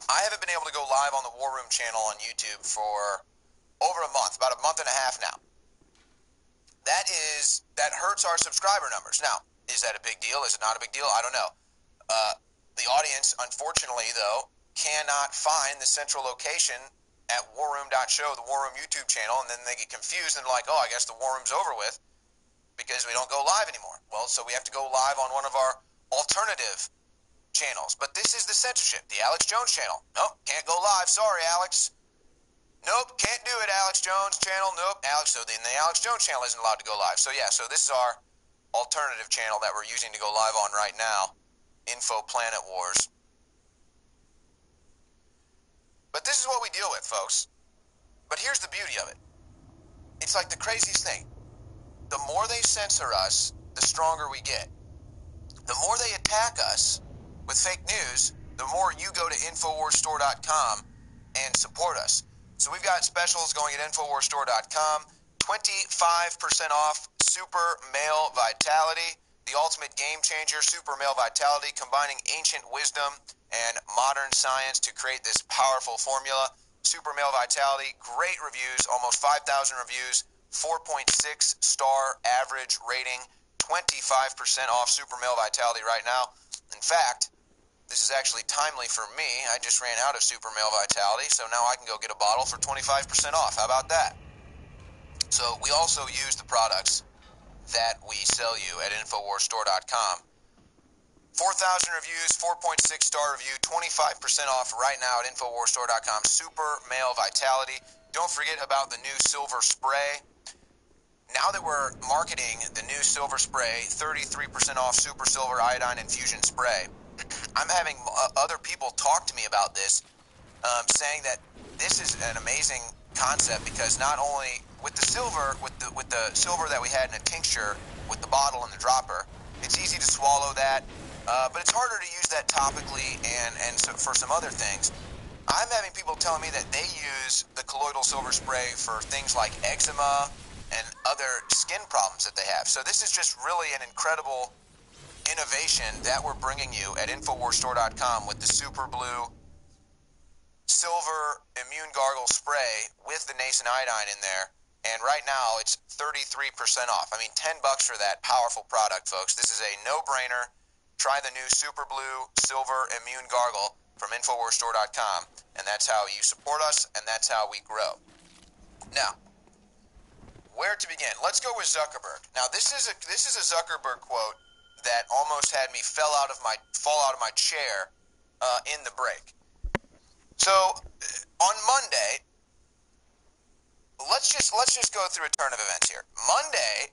I haven't been able to go live on the War Room channel on YouTube for over a month, about a month and a half now. That hurts our subscriber numbers. Now, is that a big deal? Is it not a big deal? I don't know. The audience, unfortunately, though, cannot find the central location at warroom.show, the War Room YouTube channel, and then they get confused and they're like, oh, I guess the War Room's over with because we don't go live anymore. Well, so we have to go live on one of our alternative channels. But this is the censorship, the Alex Jones channel. Nope, can't go live. Sorry, Alex. Nope, can't do it, Alex Jones channel. Nope, Alex. So then the Alex Jones channel isn't allowed to go live. So yeah, so this is our alternative channel that we're using to go live on right now, Info Planet Wars. But this is what we deal with, folks. But here's the beauty of it. It's like the craziest thing. The more they censor us, the stronger we get. The more they attack us with fake news, the more you go to InfoWarsStore.com and support us. So we've got specials going at InfoWarsStore.com. 25% off Super Male Vitality, the ultimate game changer, Super Male Vitality, combining ancient wisdom and modern science to create this powerful formula. Super Male Vitality, great reviews, almost 5,000 reviews, 4.6 star average rating, 25% off Super Male Vitality right now. In fact, this is actually timely for me. I just ran out of Super Male Vitality, so now I can go get a bottle for 25% off. How about that? So we also use the products that we sell you at InfoWarsStore.com. 4,000 reviews, 4.6 star review, 25% off right now at InfoWarsStore.com. Super Male Vitality. Don't forget about the new silver spray. Now that we're marketing the new silver spray, 33% off Super Silver Iodine Infusion Spray, I'm having other people talk to me about this, saying that this is an amazing concept because not only with the silver, with the silver that we had in a tincture with the bottle and the dropper, it's easy to swallow that, but it's harder to use that topically and so for some other things. I'm having people telling me that they use the colloidal silver spray for things like eczema and other skin problems that they have. So this is just really an incredible innovation that we're bringing you at InfoWarsStore.com with the Super Blue Silver Immune Gargle Spray with the nascent iodine in there. And right now it's 33% off. I mean, $10 for that powerful product, folks. This is a no-brainer. Try the new Super Blue Silver Immune Gargle from InfoWarsStore.com. And that's how you support us, and that's how we grow. Now, where to begin? Let's go with Zuckerberg. Now, this is a Zuckerberg quote that almost had me fall out of my chair in the break. So on Monday, let's just go through a turn of events here. Monday,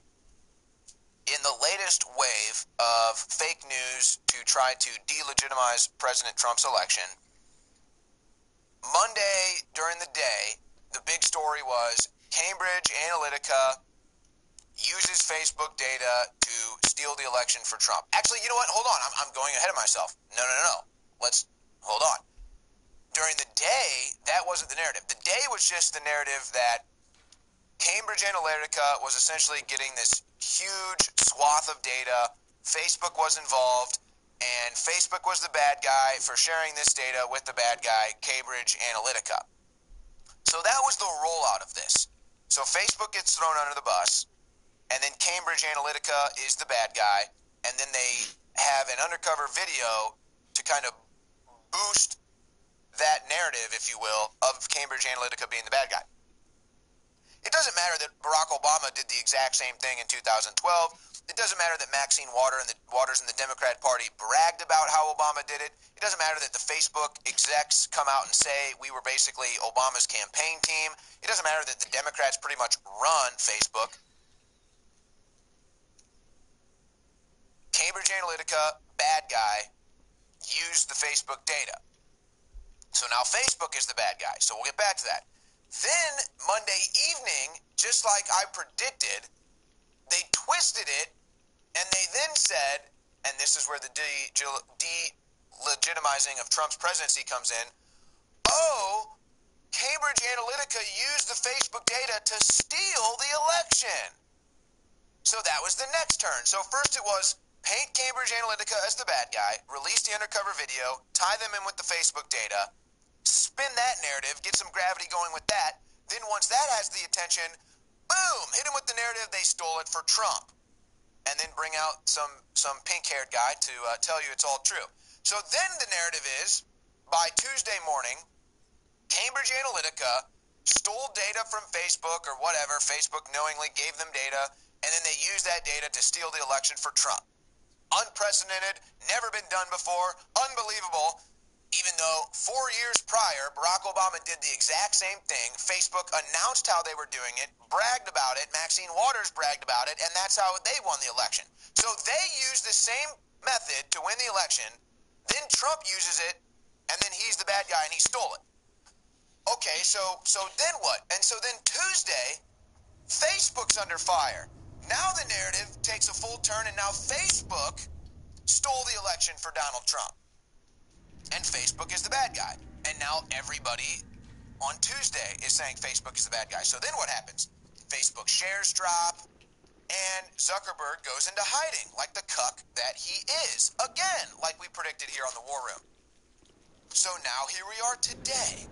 in the latest wave of fake news to try to delegitimize President Trump's election, Monday during the day, the big story was Cambridge Analytica uses Facebook data to steal the election for Trump. Actually, you know what? Hold on. I'm going ahead of myself. No. Let's hold on. During the day, that wasn't the narrative. The day was just the narrative that Cambridge Analytica was essentially getting this huge swath of data. Facebook was involved. and Facebook was the bad guy for sharing this data with the bad guy, Cambridge Analytica. So that was the rollout of this. So Facebook gets thrown under the bus, and then Cambridge Analytica is the bad guy, and then they have an undercover video to kind of boost that narrative, if you will, of Cambridge Analytica being the bad guy. It doesn't matter that Barack Obama did the exact same thing in 2012. It doesn't matter that Maxine Waters and the Democrat Party bragged about how Obama did it. It doesn't matter that the Facebook execs come out and say we were basically Obama's campaign team. It doesn't matter that the Democrats pretty much run Facebook. Cambridge Analytica, bad guy, used the Facebook data. So now Facebook is the bad guy. So we'll get back to that. Then Monday evening, just like I predicted, they twisted it, and they then said, and this is where the delegitimizing of Trump's presidency comes in, oh, Cambridge Analytica used the Facebook data to steal the election. So that was the next turn. So first it was paint Cambridge Analytica as the bad guy, release the undercover video, tie them in with the Facebook data, spin that narrative, get some gravity going with that. Then once that has the attention, boom, hit them with the narrative they stole it for Trump. And then bring out some pink-haired guy to tell you it's all true. So then the narrative is, by Tuesday morning, Cambridge Analytica stole data from Facebook or whatever. Facebook knowingly gave them data, and then they used that data to steal the election for Trump. Unprecedented, never been done before, unbelievable. Even though 4 years prior, Barack Obama did the exact same thing. Facebook announced how they were doing it, bragged about it, Maxine Waters bragged about it, and that's how they won the election. So they used the same method to win the election, then Trump uses it, and then he's the bad guy and he stole it. Okay, so then what? And so then Tuesday, Facebook's under fire. Now the narrative takes a full turn, and now Facebook stole the election for Donald Trump. And Facebook is the bad guy. And now everybody on Tuesday is saying Facebook is the bad guy. So then what happens? Facebook shares drop, and Zuckerberg goes into hiding like the cuck that he is. Again, like we predicted here on the War Room. So now here we are today.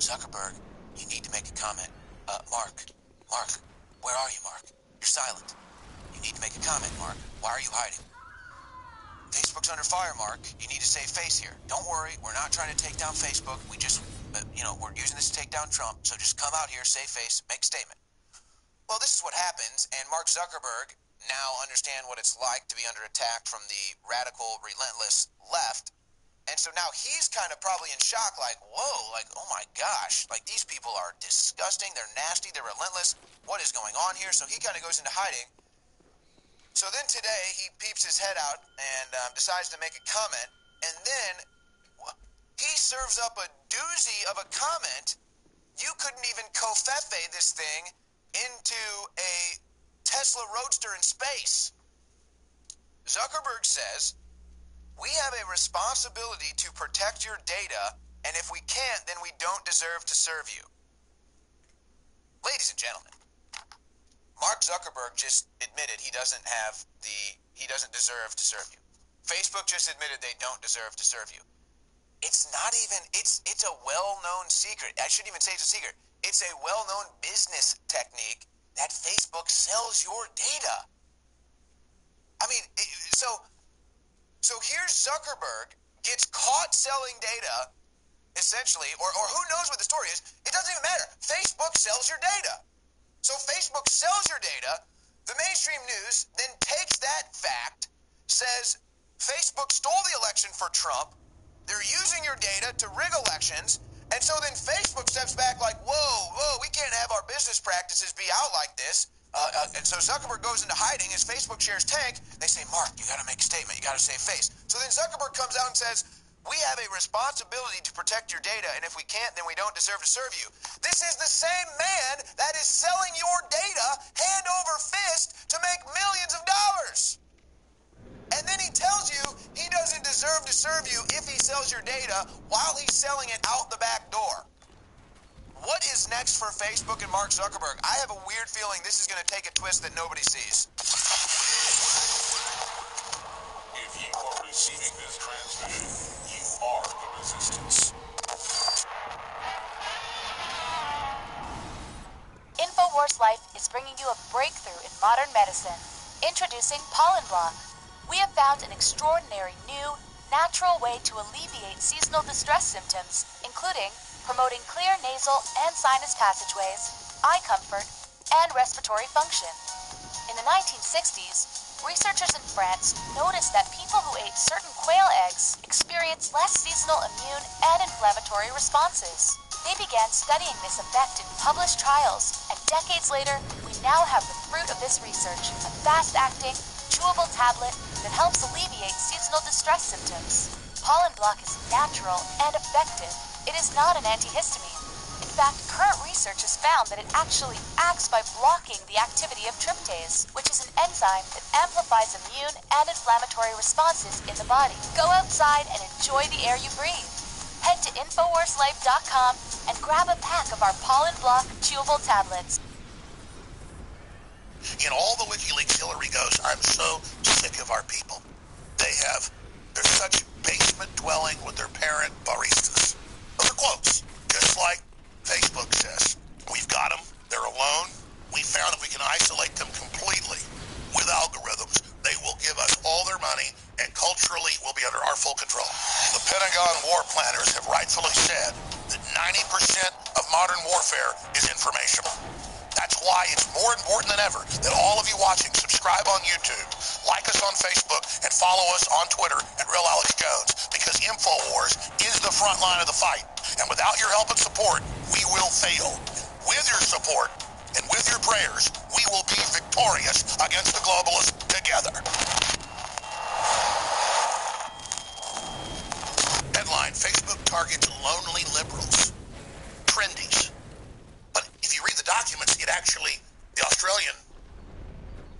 Zuckerberg, you need to make a comment. Mark, where are you, Mark? You're silent. You need to make a comment, Mark. Why are you hiding? Facebook's under fire, Mark. You need to save face here. Don't worry, we're not trying to take down Facebook. We just, we're using this to take down Trump. So just come out here, save face, make a statement. Well, this is what happens, and Mark Zuckerberg now understand what it's like to be under attack from the radical, relentless left. And so now he's kind of probably in shock, like, whoa, like, oh my gosh, like these people are disgusting, they're nasty, they're relentless. What is going on here? So he kind of goes into hiding. So then today, he peeps his head out and decides to make a comment, and then he serves up a doozy of a comment. You couldn't even covfefe this thing into a Tesla Roadster in space. Zuckerberg says, we have a responsibility to protect your data, and if we can't, then we don't deserve to serve you. Ladies and gentlemen, Mark Zuckerberg just admitted he doesn't deserve to serve you. Facebook just admitted they don't deserve to serve you. It's not even, it's a well-known secret. I shouldn't even say it's a secret. It's a well-known business technique that Facebook sells your data. I mean, so here's Zuckerberg gets caught selling data, essentially, or who knows what the story is. It doesn't even matter. Facebook sells your data. So Facebook sells your data. The mainstream news then takes that fact, says Facebook stole the election for Trump. They're using your data to rig elections. And so then Facebook steps back like, whoa, we can't have our business practices be out like this. And so Zuckerberg goes into hiding as Facebook shares tank. They say, Mark, you got to make a statement. You got to save face. So then Zuckerberg comes out and says, we have a responsibility to protect your data, and if we can't, then we don't deserve to serve you. This is the same man that is selling your data hand over fist to make millions of dollars. And then he tells you he doesn't deserve to serve you if he sells your data while he's selling it out the back door. What is next for Facebook and Mark Zuckerberg? I have a weird feeling this is going to take a twist that nobody sees. resistance. InfoWars Life is bringing you a breakthrough in modern medicine. Introducing Pollen Block. We have found an extraordinary new, natural way to alleviate seasonal distress symptoms, including promoting clear nasal and sinus passageways, eye comfort, and respiratory function. In the 1960s, researchers in France noticed that people who ate certain quail eggs experienced less seasonal immune and inflammatory responses. They began studying this effect in published trials, and decades later, we now have the fruit of this research, a fast-acting, chewable tablet that helps alleviate seasonal distress symptoms. Pollen Block is natural and effective. It is not an antihistamine. In fact, current research has found that it actually acts by blocking the activity of tryptase, which is an enzyme that amplifies immune and inflammatory responses in the body. Go outside and enjoy the air you breathe. Head to InfoWarsLife.com and grab a pack of our Pollen Block chewable tablets. In all the WikiLeaks Hillary goes, I'm so sick of our people. They're such basement dwelling with their parent baristas. Those are quotes. Just like Facebook says, we've got them, they're alone. We found if we can isolate them completely with algorithms, they will give us all their money and culturally will be under our full control. The Pentagon war planners have rightfully said that 90% of modern warfare is informational. That's why it's more important than ever that all of you watching subscribe on YouTube, like us on Facebook, and follow us on Twitter at Real Alex Jones, because InfoWars is the front line of the fight. And without your help and support, we will fail. With your support and with your prayers, we will be victorious against the globalists together. Headline: Facebook targets lonely liberals. Trendies. But if you read the documents, the Australian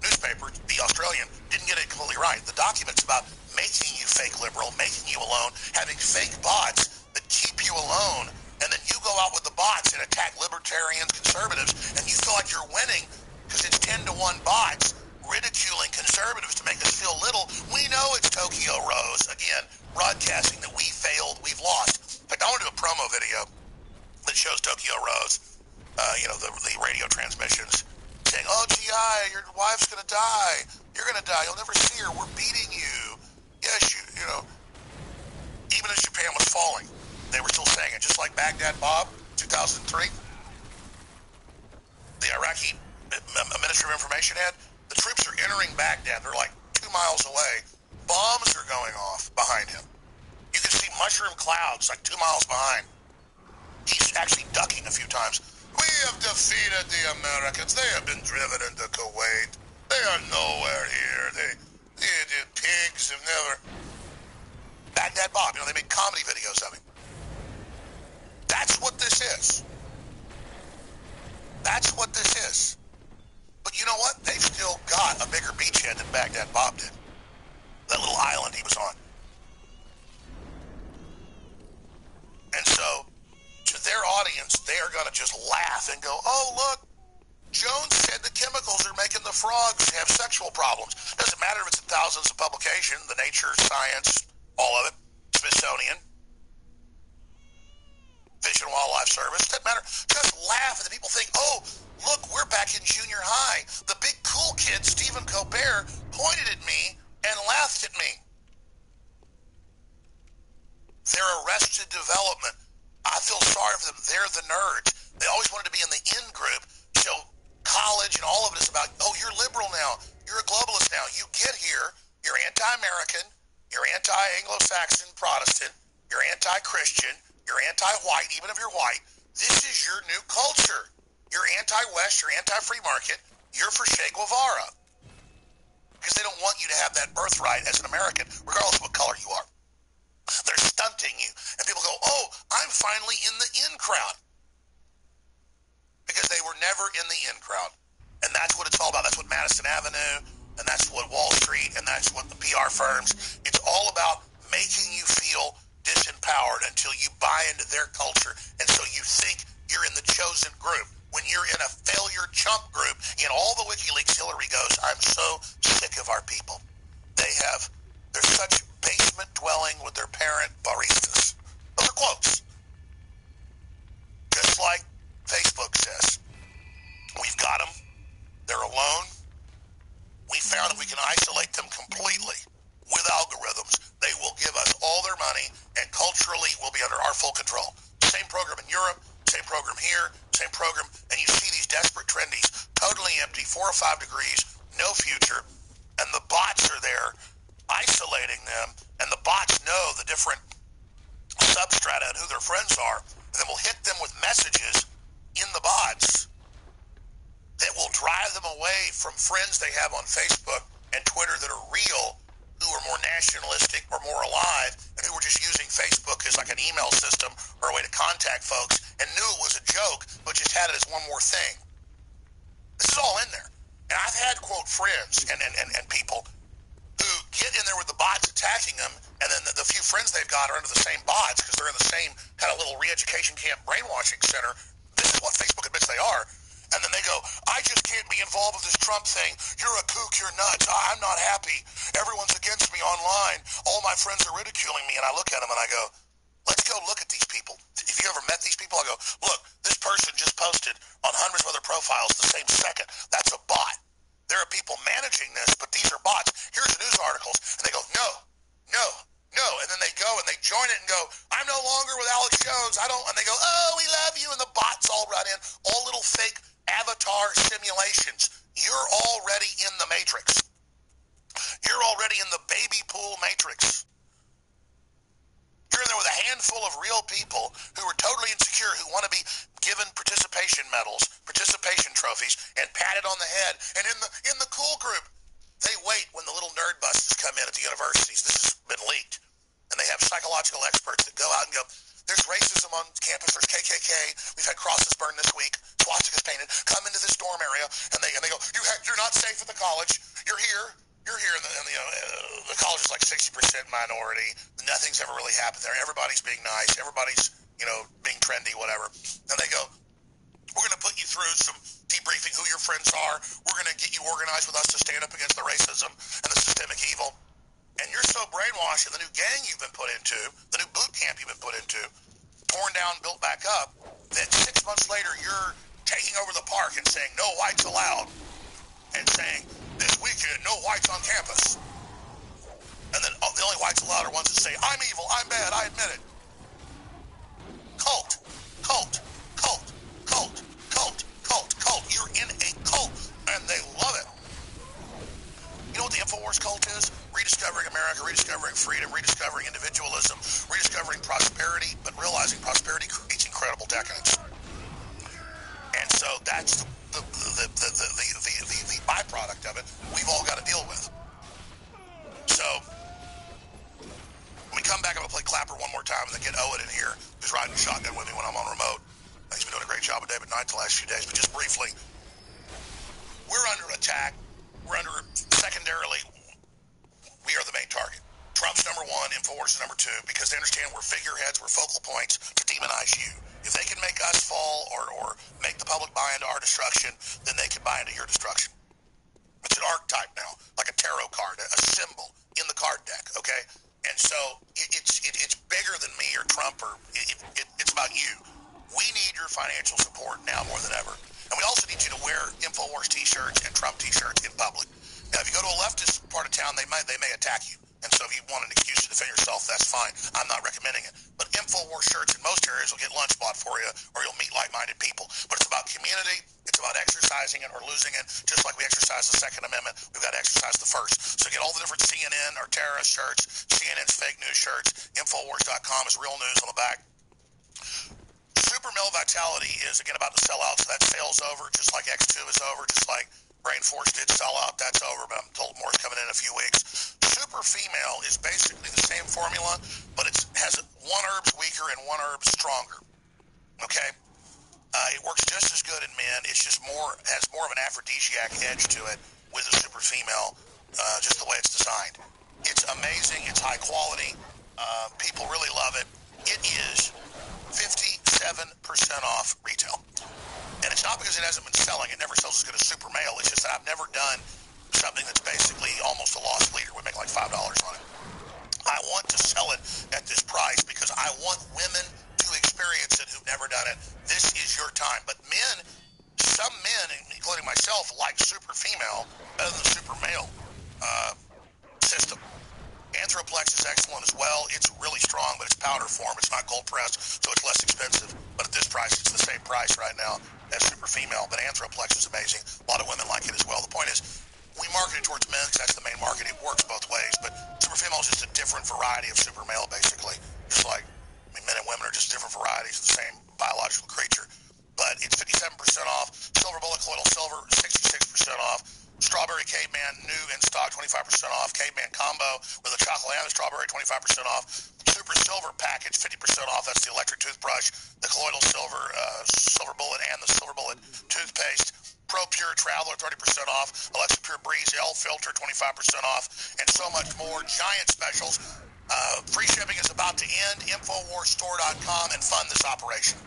newspaper, The Australian, didn't get it completely right. The documents about making you fake liberal, making you alone, having fake bots that keep you alone, and then you go out with the bots and attack libertarians, conservatives, and you feel like you're winning because it's 10-1 bots ridiculing conservatives to make us feel little. We know it's Tokyo Rose, again, broadcasting that we failed, we've lost. In fact, I want to do a promo video that shows Tokyo Rose, the radio transmissions, saying, oh, GI, your wife's going to die. You're going to die. You'll never see her. We're beating you. Yes, even as Japan was falling, they were still saying it. Just like Baghdad Bob, 2003, the Iraqi Ministry of Information had, the troops are entering Baghdad. They're like 2 miles away. Bombs are going off behind him. You can see mushroom clouds like 2 miles behind. He's actually ducking a few times. We have defeated the Americans. They have been driven into Kuwait. They are nowhere here. The pigs have never... Baghdad Bob, they make comedy videos of him. That's what this is. That's what this is. But you know what? They've still got a bigger beachhead than Baghdad Bob did. That little island he was on. And so, to their audience, they are going to just laugh and go, oh, look, Jones said the chemicals are making the frogs have sexual problems. Doesn't matter if it's in thousands of publications, the Nature, Science, all of it, Smithsonian, Fish and Wildlife Service, doesn't matter. Just laugh and the people think, oh, look, we're back in junior high. The big cool kid, Stephen Colbert, pointed at me and laughed at me. They're arrested development. I feel sorry for them. They're the nerds. They always wanted to be in the in group. So college and all of it is about, oh, you're liberal now. You're a globalist now. You get here, you're anti-American, you're anti-Anglo-Saxon Protestant, you're anti-Christian, you're anti-white, even if you're white. This is your new culture. You're anti-West, you're anti-free market, you're for Che Guevara. Because they don't want you to have that birthright as an American, regardless of what color you are. They're stunting you. And people go, oh, I'm finally in the in crowd. Because they were never in the in crowd. And that's what it's all about. That's what Madison Avenue, and that's what Wall Street, and that's what the PR firms. It's all about making you feel disempowered until you buy into their culture. And so you think you're in the chosen group. When you're in a failure chump group, in all the WikiLeaks Hillary goes, I'm so sick of our people. They're such basement dwelling with their parent baristas. Those program here, same program, and you see these desperate trendies, totally empty, 4 or 5 degrees, no future, and the bots are there isolating them, and the bots know the different substrata and who their friends are, and then will hit them with messages in the bots that will drive them away from friends they have on Facebook and Twitter that are real, who are more nationalistic or more alive, and who were just using Facebook as like an email system or a way to contact folks and knew it was a joke, but just had it as one more thing. This is all in there. And I've had, quote, friends and people who get in there with the bots attacking them, and then the few friends they've got are under the same bots because they're in the same kind of little re-education camp brainwashing center. This is what Facebook admits they are. And then they go, I just can't be involved with this Trump thing. You're a kook, you're nuts. I'm not happy. Everyone's against me online. All my friends are ridiculing me. And I look at them and I go, let's go look at these people. If you ever met these people, I go, look, this person just posted on hundreds of other profiles the same second. That's a bot. There are people managing this, but these are bots. Here's the news articles. And they go, no. And then they go and they join it and go, I'm no longer with Alex Jones. And they go, oh, we love you. And the bots all run in, all little fake avatar simulations. You're already in the matrix. You're already in the baby pool matrix. You're in there with a handful of real people who are totally insecure, who want to be given participation medals, participation trophies, and patted on the head. And in the cool group, they wait when the little nerd buses come in at the universities. This has been leaked. And they have psychological experts that go out and go, there's racism on campus, there's KKK, we've had crosses burned this week, swastikas painted, come into this dorm area, and they go, you're not safe at the college, you're here, and the college is like 60% minority, nothing's ever really happened there, everybody's being nice, everybody's, being trendy, whatever, and they go, we're going to put you through some debriefing who your friends are, we're going to get you organized with us to stand up against the racism and the systemic evil. And you're so brainwashed in the new gang you've been put into, the new boot camp you've been put into, torn down, built back up, that 6 months later you're taking over the park and saying, no whites allowed, and saying, this weekend, no whites on campus. And then the only whites allowed are ones that say, I'm evil, I'm bad, I admit it. Cult. You're in a cult, and they love it. You know what the InfoWars cult is? Rediscovering America, rediscovering freedom, rediscovering individualism, rediscovering prosperity, but realizing prosperity creates incredible decadence. And so that's the byproduct of it we've all got to deal with. So when we come back, I'm going to play Clapper one more time and then get Owen in here, who's riding shotgun with me when I'm on remote. He's been doing a great job with David Knight the last few days, but just briefly, we're under attack. Secondarily, we are the main target. Trump's number one, InfoWars is number two, because they understand we're figureheads, we're focal points to demonize you. If they can make us fall or make the public buy into our destruction, then they can buy into your destruction. It's an archetype now, like a tarot card, a symbol in the card deck, okay? And so it's bigger than me or Trump, or it's about you. We need your financial support now more than ever. And we also need you to wear InfoWars t-shirts and Trump t-shirts in public. Now, if you go to a leftist part of town, they may attack you. And so if you want an excuse to defend yourself, that's fine. I'm not recommending it. But InfoWars shirts in most areas will get lunch bought for you, or you'll meet like-minded people. But it's about community. It's about exercising it or losing it. Just like we exercise the Second Amendment, we've got to exercise the First. So get all the different CNN or terrorist shirts, CNN's fake news shirts. Infowars.com is real news on the back. Super Male Vitality is, again, about to sell out, so that sale's over, just like X2 is over, just like Brain Force did sell out, that's over, but I'm told more is coming in a few weeks. Super Female is basically the same formula, but it has one herb's weaker and one herb's stronger, okay? It works just as good in men, it's just has more of an aphrodisiac edge to it with the Super Female, just the way it's designed. It's amazing, it's high quality, people really love it. It is 57% off retail. And it's not because it hasn't been selling. It never sells as good as Super Male. It's just that I've never done something that's basically almost a loss leader. We make like $5 on it. I want to sell it at this price because I want women to experience it who've never done it. This is your time. But men, some men, including myself, like Super Female better than the Super Male system. Anthroplex is excellent as well. It's really strong, but it's powder form. It's not cold pressed, so it's less expensive. But at this price, it's the same price right now as Super Female. But Anthroplex is amazing. A lot of women like it as well. The point is, we market it towards men because that's the main market. It works both ways. But Super Female is just a different variety of Super Male, basically. Just like, men and women are just different varieties of the same biological creature. But it's 57% off. Silver Bullet Colloidal Silver, 66% off. Strawberry Caveman, new in stock, 25% off. Caveman Combo with a chocolate and a strawberry, 25% off. Super Silver Package, 50% off. That's the electric toothbrush, the Colloidal Silver, Silver Bullet, and the Silver Bullet toothpaste. Pro Pure Traveler, 30% off. Alexa Pure Breeze L Filter, 25% off. And so much more. Giant specials. Free shipping is about to end. Infowarsstore.com and fund this operation.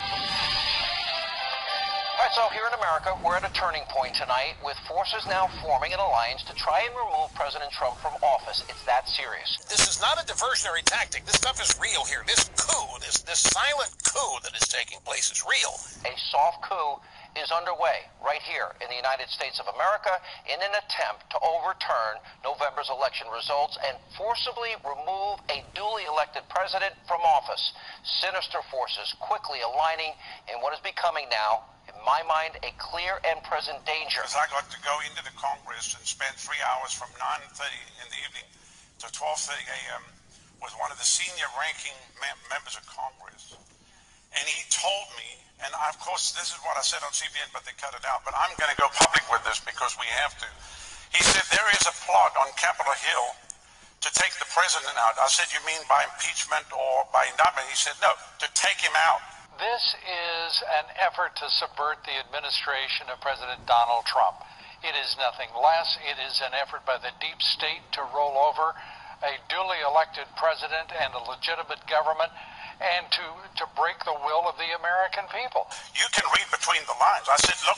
All right, so here in America, we're at a turning point tonight with forces now forming an alliance to try and remove President Trump from office. It's that serious. This is not a diversionary tactic. This stuff is real here. This coup, this silent coup that is taking place is real. A soft coup is underway right here in the United States of America in an attempt to overturn November's election results and forcibly remove a duly elected president from office. Sinister forces quickly aligning in what is becoming now, in my mind, a clear and present danger. Because I got to go into the Congress and spend 3 hours from 9:30 in the evening to 12:30 a.m. with one of the senior ranking members of Congress. And he told me, and of course this is what I said on CBN, but they cut it out, but I'm going to go public with this because we have to. He said there is a plot on Capitol Hill to take the president out. I said, you mean by impeachment or by indictment? He said, no, to take him out. This is an effort to subvert the administration of President Donald Trump. It is nothing less. It is an effort by the deep state to roll over a duly elected president and a legitimate government and to break the will of the American people. You can read between the lines. I said, look,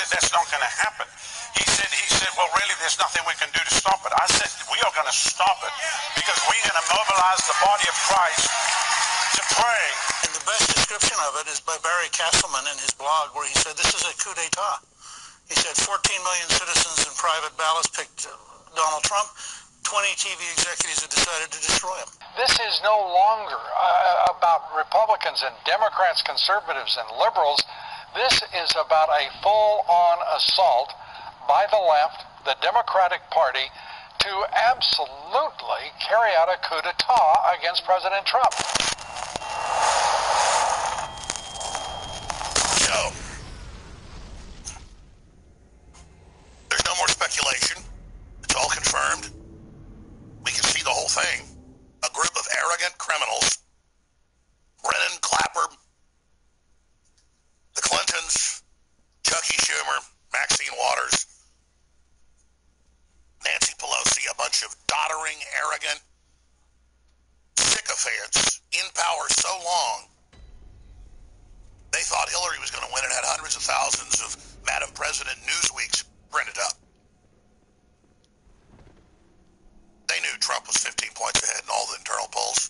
that's not going to happen. He said, well, really, there's nothing we can do to stop it. I said, we are going to stop it because we're going to mobilize the body of Christ to pray. And the best description of it is by Barry Castleman in his blog, where he said this is a coup d'etat. He said 14 million citizens in private ballots picked Donald Trump. 20 TV executives have decided to destroy him. This is no longer about Republicans and Democrats, conservatives and liberals. This is about a full-on assault by the left, the Democratic Party, to absolutely carry out a coup d'etat against President Trump. So, there's no more speculation. It's all confirmed. We can see the whole thing. A group of arrogant criminals, Brennan, Clapper, the Clintons, Chucky Schumer, Maxine Waters, Nancy Pelosi, a bunch of doddering, arrogant sycophants in power so long, they thought Hillary was going to win and had hundreds of thousands of Madam President Newsweeks printed up. They knew Trump was 15 points ahead in all the internal polls,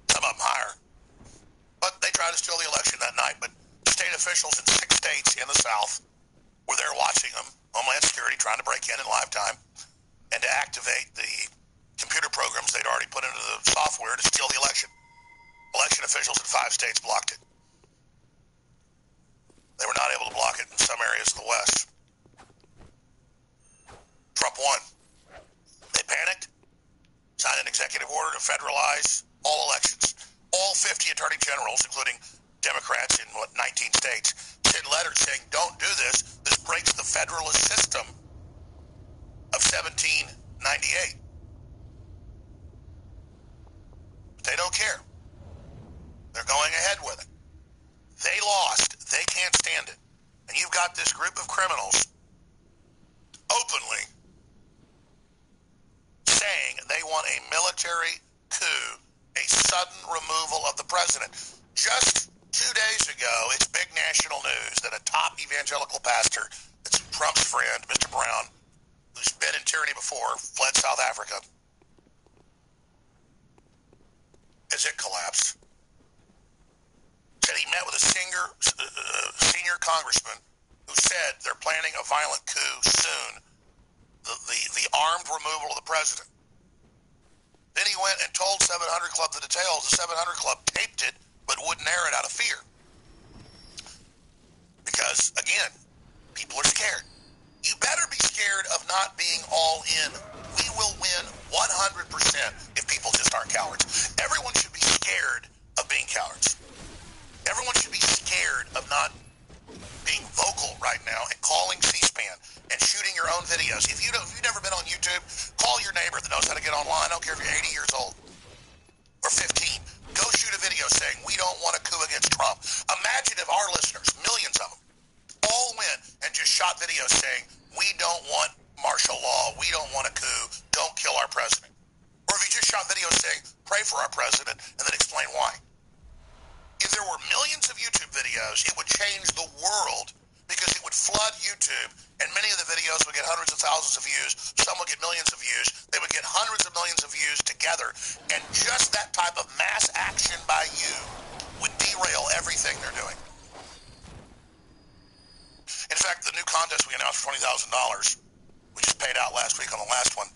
some of them higher. But they tried to steal the election that night. But state officials in 6 states in the South were there watching them, Homeland Security trying to break in live time, and to activate the computer programs they'd already put into the software to steal the election. Election officials in 5 states blocked it. They were not able to block it in some areas of the West. Trump won. They panicked. Signed an executive order to federalize all elections. All 50 attorney generals, including Democrats in, 19 states, sent letters saying, don't do this. This breaks the federalist system of 1798. But they don't care. They're going ahead with it. They lost. They can't stand it. And you've got this group of criminals openly saying they want a military coup, a sudden removal of the president. Just 2 days ago, it's big national news that a top evangelical pastor, that's Trump's friend, Mr. Brown, who's been in tyranny before, fled South Africa, as it collapsed, said he met with a senior congressman who said they're planning a violent coup soon, the armed removal of the president. Then then he went and told 700 Club the details. The 700 Club taped it, but wouldn't air it out of fear. Because, again, people are scared. You better be scared of not being all in. We will win 100% if people just aren't cowards. Everyone should be scared of being cowards. Everyone should be scared of not being vocal right now and calling C-SPAN and shooting your own videos. If you've never been on YouTube, call your neighbor that knows how to get online. I don't care if you're 80 years old or 15. Go shoot a video saying, we don't want a coup against Trump. Imagine if our listeners, millions of them, all went and just shot videos saying, we don't want martial law, we don't want a coup, don't kill our president. Or if you just shot videos saying, pray for our president, and then explain why. If there were millions of YouTube videos, it would change the world because it would flood YouTube, and many of the videos would get hundreds of thousands of views, some would get millions of views, they would get hundreds of millions of views together, and just that type of mass action by you would derail everything they're doing. In fact, the new contest we announced for $20,000, we just paid out last week on the last one,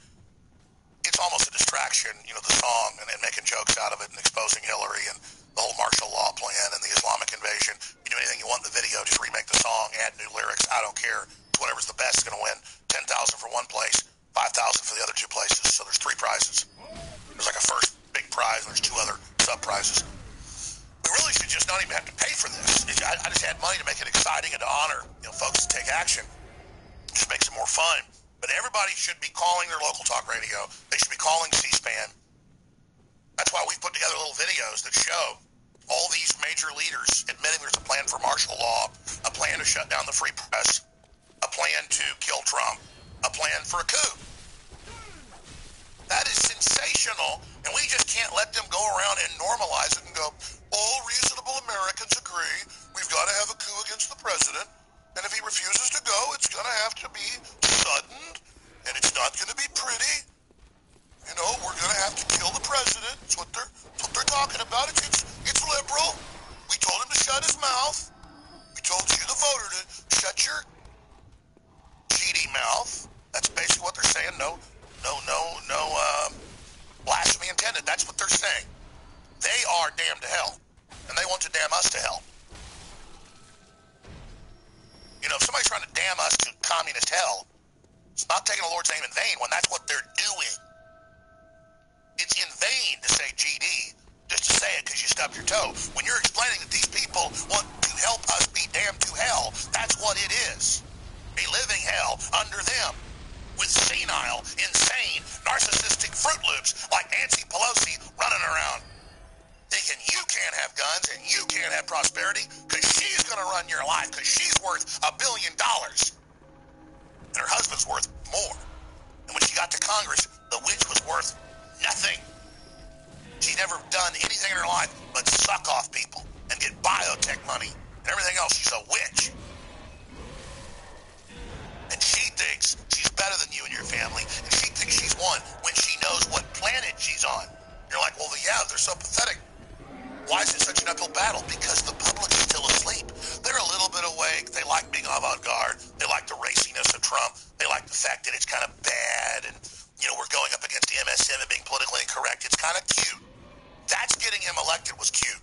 it's almost a distraction, the song and making jokes out of it and exposing Hillary and the whole martial law plan and the Islamic invasion. You do anything you want in the video, just remake the song, add new lyrics, I don't care. Whatever's the best is going to win. $10,000 for one place, $5,000 for the other two places. So there's 3 prizes. There's like a first big prize and there's 2 other sub prizes. We really should just not even have to pay for this. I just had money to make it exciting and to honor folks to take action. It just makes it more fun. But everybody should be calling their local talk radio. They should be calling C-SPAN. That's why we've put together little videos that show all these major leaders admitting there's a plan for martial law, a plan to shut down the free press, a plan to kill Trump, a plan for a coup. That is sensational, and we just can't let them go around and normalize it and go, all reasonable Americans agree we've got to have a coup against the president, and if he refuses to go, it's going to have to be sudden, and it's not going to be pretty. We're going to have to kill the president. That's what they're talking about. It's liberal. We told him to shut his mouth. We told you, the voter, to shut your GD mouth. That's basically what they're saying. No blasphemy intended. That's what they're saying. They are damned to hell, and they want to damn us to hell. If somebody's trying to damn us to communist hell, it's not taking the Lord's name in vain when that's what they're doing. It's in vain to say GD, just to say it because you stubbed your toe. When you're explaining that these people want to help us be damned to hell, that's what it is. A living hell under them with senile, insane, narcissistic Fruit Loops like Nancy Pelosi running around thinking you can't have guns and you can't have prosperity because she's going to run your life because she's worth $1 billion. And her husband's worth more. And when she got to Congress, the witch was worth nothing. She's never done anything in her life but suck off people and get biotech money and everything else. She's a witch. And she thinks she's better than you and your family, and she thinks she's won when she knows what planet she's on. You're like, well, yeah, they're so pathetic. Why is it such an uphill battle? Because the public is still asleep. They're a little bit awake. They like being avant-garde. They like the raciness of Trump. They like the fact that it's kind of bad and, we're going up against the MSM and being politically incorrect. It's kind of cute. That's getting him elected was cute.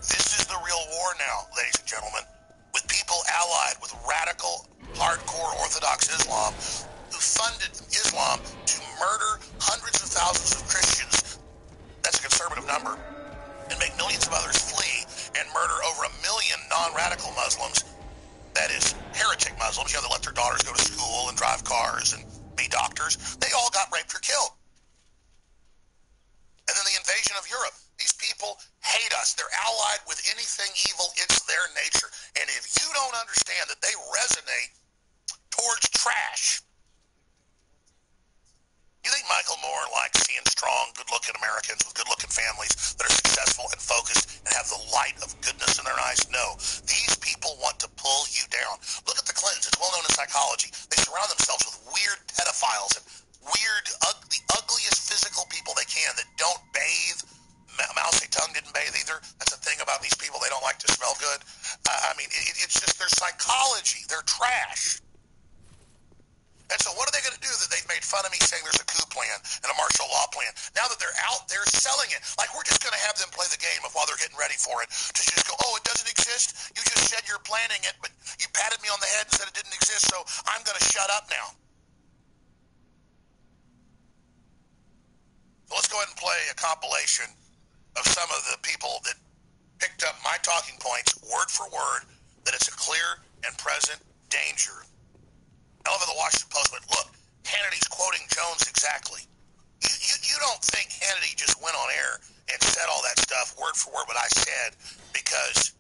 This is the real war now, ladies and gentlemen, with people allied with radical, hardcore Orthodox Islam who funded Islam to murder hundreds of thousands of Christians. That's a conservative number. And make millions of others flee and murder over 1 million non-radical Muslims. That is, heretic Muslims, that let their daughters go to school and drive cars and be doctors. They all got raped or killed. And then the invasion of Europe. These people hate us. They're allied with anything evil. It's their nature. And if you don't understand that they resonate towards trash, you think Michael Moore likes seeing strong, good-looking Americans with good-looking families that are successful and focused and have the light of goodness in their eyes? No. These people want to pull you down. Look at the Clintons. It's well known in psychology. They surround themselves with weird pedophiles and weird, the ugliest physical people they can that don't bathe. Mao Zedong didn't bathe either. That's the thing about these people. They don't like to smell good. It's just their psychology. They're trash. And so what are they going to do that they've made fun of me saying there's a coup plan and a martial law plan? Now that they're have them play the game of while they're getting ready for it to just go, oh, it doesn't exist? You just said you're planning it, but you patted me on the head and said it didn't exist, so I'm going to shut up now. So let's go ahead and play a compilation of some of the people that picked up my talking points word for word, that it's a clear and present danger. However, the Washington Post went, look, Hannity's quoting Jones exactly. You don't think Hannity just went on air and said all that stuff word for word what I said because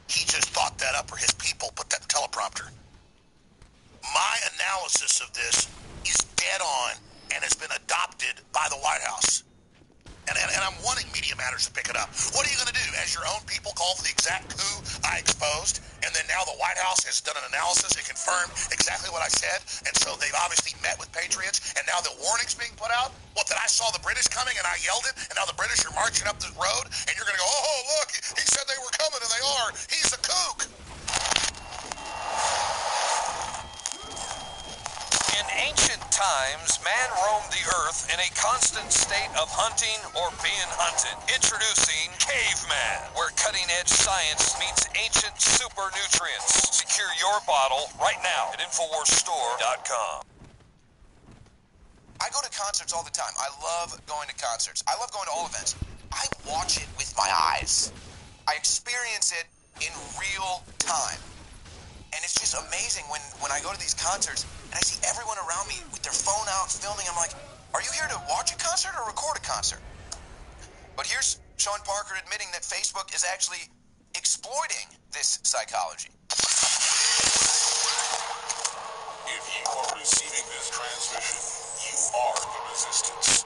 he just thought that up or his people put that in the teleprompter. My analysis of this is dead on and has been adopted by the White House. And I'm wanting Media Matters to pick it up. What are you going to do? As your own people call for the exact coup I exposed, and then now the White House has done an analysis and confirmed exactly what I said, and so they've obviously met with patriots, and now the warning's being put out? What, that I saw the British coming and I yelled it, and now the British are marching up the road, and you're going to go, oh, look, he said they were coming, and they are. He's a kook. In ancient times, man roamed the earth in a constant state of hunting or being hunted. Introducing Caveman, where cutting-edge science meets ancient super nutrients. Secure your bottle right now at InfoWarsStore.com. I go to concerts all the time. I love going to concerts. I love going to all events. I watch it with my eyes. I experience it in real time. And it's just amazing when I go to these concerts and I see everyone around me with their phone out filming. I'm like, are you here to watch a concert or record a concert? But here's Sean Parker admitting that Facebook is actually exploiting this psychology. If you are receiving this transmission, you are the resistance.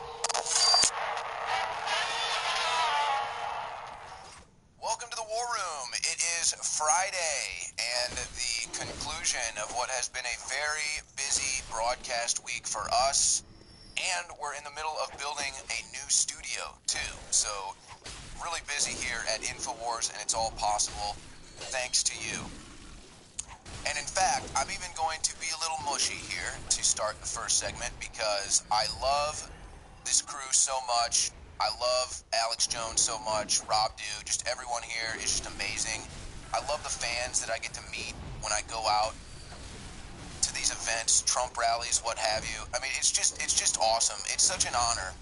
Welcome to the War Room. It is Friday and the conclusion of what has been a very busy broadcast week for us. And we're in the middle of building a new studio, too. So, really busy here at InfoWars, and it's all possible thanks to you. And in fact, I'm even going to be a little mushy here to start the first segment because I love this crew so much. I love Alex Jones so much, Rob Dew, just everyone here is just amazing. I love the fans that I get to meet when I go out to these events, Trump rallies, what have you. I mean, it's just awesome. It's such an honor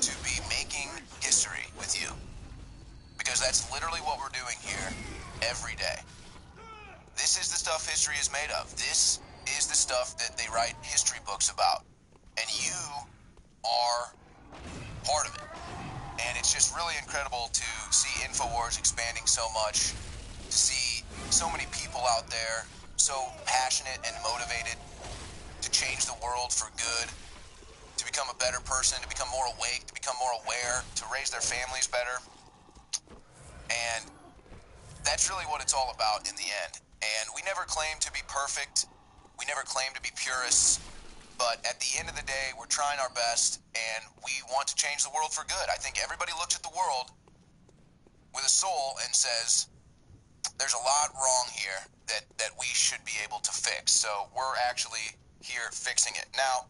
to be making history with you because that's literally what we're doing here every day. This is the stuff history is made of. This is the stuff that they write history books about. And you are part of it. And it's just really incredible to see InfoWars expanding so much, to see so many people out there so passionate and motivated to change the world for good, to become a better person, to become more awake, to become more aware, to raise their families better. And that's really what it's all about in the end. And we never claim to be perfect. We never claim to be purists. But at the end of the day, we're trying our best, and we want to change the world for good. I think everybody looks at the world with a soul and says, there's a lot wrong here that we should be able to fix. So we're actually here fixing it. Now,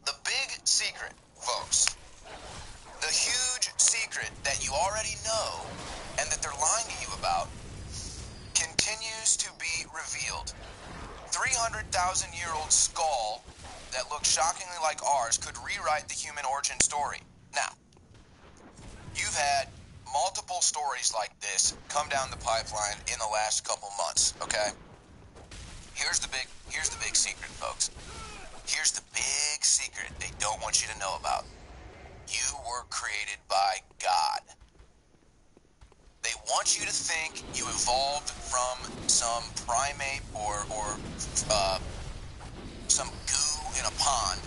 the big secret, folks, the huge secret that you already know and that they're lying to you about continues to be revealed. 300,000-year-old skull that looks shockingly like ours could rewrite the human origin story. Now, you've had multiple stories like this come down the pipeline in the last couple months, okay? Here's the big secret, folks. Here's the big secret they don't want you to know about. You were created by God. They want you to think you evolved from some primate or some goo in a pond.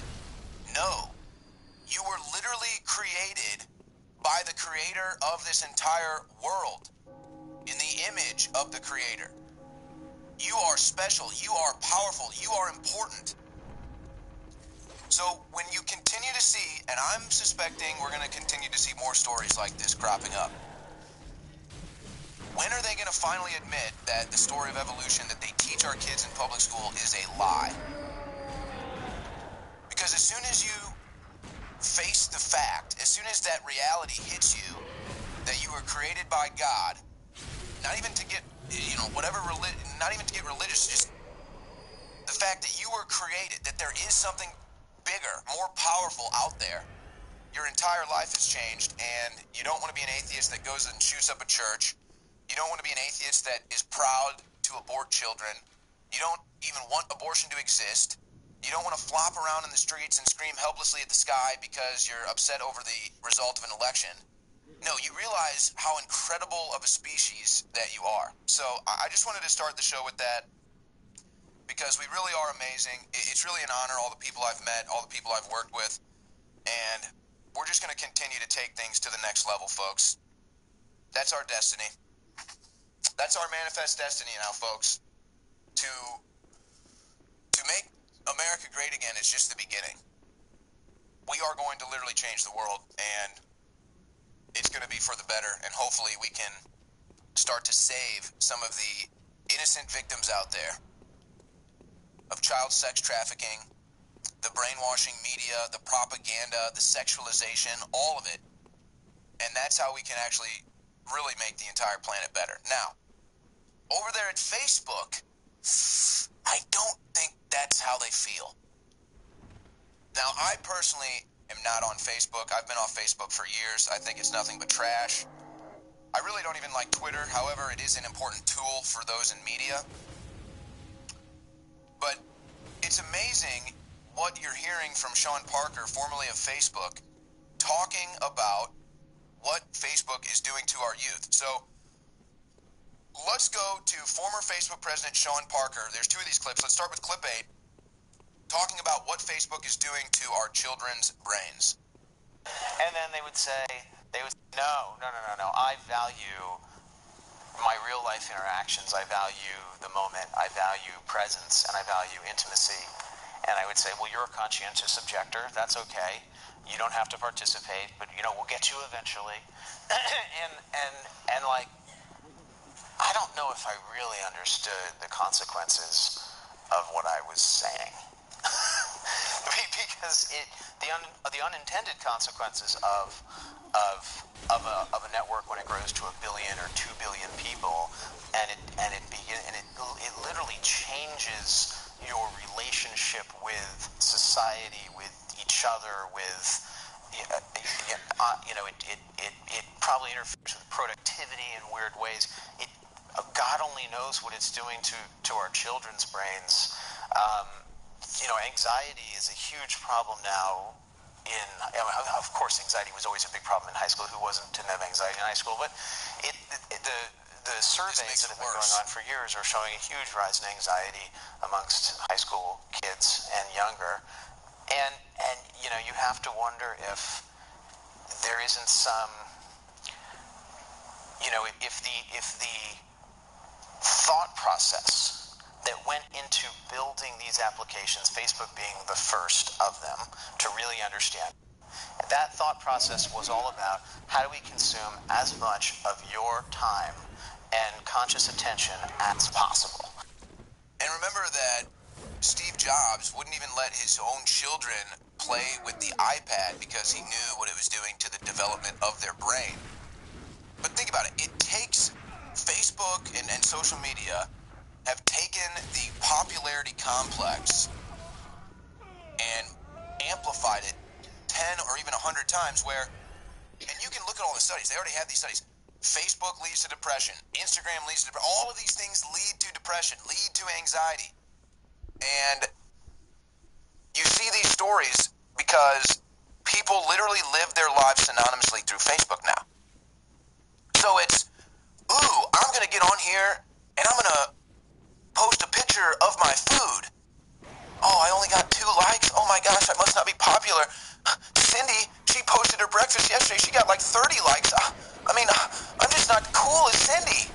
No. You were literally created by the creator of this entire world, in the image of the creator. You are special, you are powerful, you are important. So when you continue to see, and I'm suspecting we're going to continue to see more stories like this cropping up, when are they going to finally admit that the story of evolution that they teach our kids in public school is a lie? Because as soon as you face the fact, as soon as that reality hits you, that you were created by God, not even to get, not even to get religious, just the fact that you were created, that there is something bigger, more powerful out there. Your entire life has changed, and you don't want to be an atheist that goes and shoots up a church. You don't want to be an atheist that is proud to abort children. You don't even want abortion to exist. You don't want to flop around in the streets and scream helplessly at the sky because you're upset over the result of an election. No, you realize how incredible of a species that you are. So I just wanted to start the show with that, because we really are amazing. It's really an honor, all the people I've met, all the people I've worked with, and we're just going to continue to take things to the next level, folks. That's our destiny. That's our manifest destiny now, folks. To make America great again is just the beginning. We are going to literally change the world, and it's going to be for the better, and hopefully we can start to save some of the innocent victims out there of child sex trafficking, the brainwashing media, the propaganda, the sexualization, all of it. And that's how we can actually really make the entire planet better. Now, over there at Facebook, I don't think that's how they feel. Now, I personally am not on Facebook. I've been off Facebook for years. I think it's nothing but trash. I really don't even like Twitter. However, it is an important tool for those in media. But it's amazing what you're hearing from Sean Parker, formerly of Facebook, talking about what Facebook is doing to our youth. So let's go to former Facebook president Sean Parker. There's two of these clips. Let's start with clip 8, talking about what Facebook is doing to our children's brains. And then they would say, no, I value my real life interactions. I value the moment. I value presence, and I value intimacy. And I would say, well, you're a conscientious objector. That's okay. You don't have to participate, but, we'll get you eventually. and like, I don't know if I really understood the consequences of what I was saying. Because the unintended consequences of a network when it grows to 1 billion or 2 billion people, and it literally changes your relationship with society, with each other, with it probably interferes with productivity in weird ways. God only knows what it's doing to our children's brains. Anxiety is a huge problem now. Of course, anxiety was always a big problem in high school. Who didn't have anxiety in high school? But the surveys that have been going on for years are showing a huge rise in anxiety amongst high school kids and younger. And you have to wonder if there isn't some, if the thought process that went into building these applications, Facebook being the first of them, to really understand. That thought process was all about how do we consume as much of your time and conscious attention as possible. And remember that Steve Jobs wouldn't even let his own children play with the iPad because he knew what it was doing to the development of their brain. But think about it. It takes Facebook and social media have taken the popularity complex and amplified it 10 or even 100 times, and you can look at all the studies. They already have these studies. Facebook leads to depression. Instagram leads to depression. All of these things lead to depression, lead to anxiety. And you see these stories because people literally live their lives synonymously through Facebook now. So it's, I'm going to get on here and I'm going to post a picture of my food. Oh, I only got 2 likes. Oh my gosh, I must not be popular. Cindy, she posted her breakfast yesterday. She got like 30 likes. I'm just not cool as Cindy.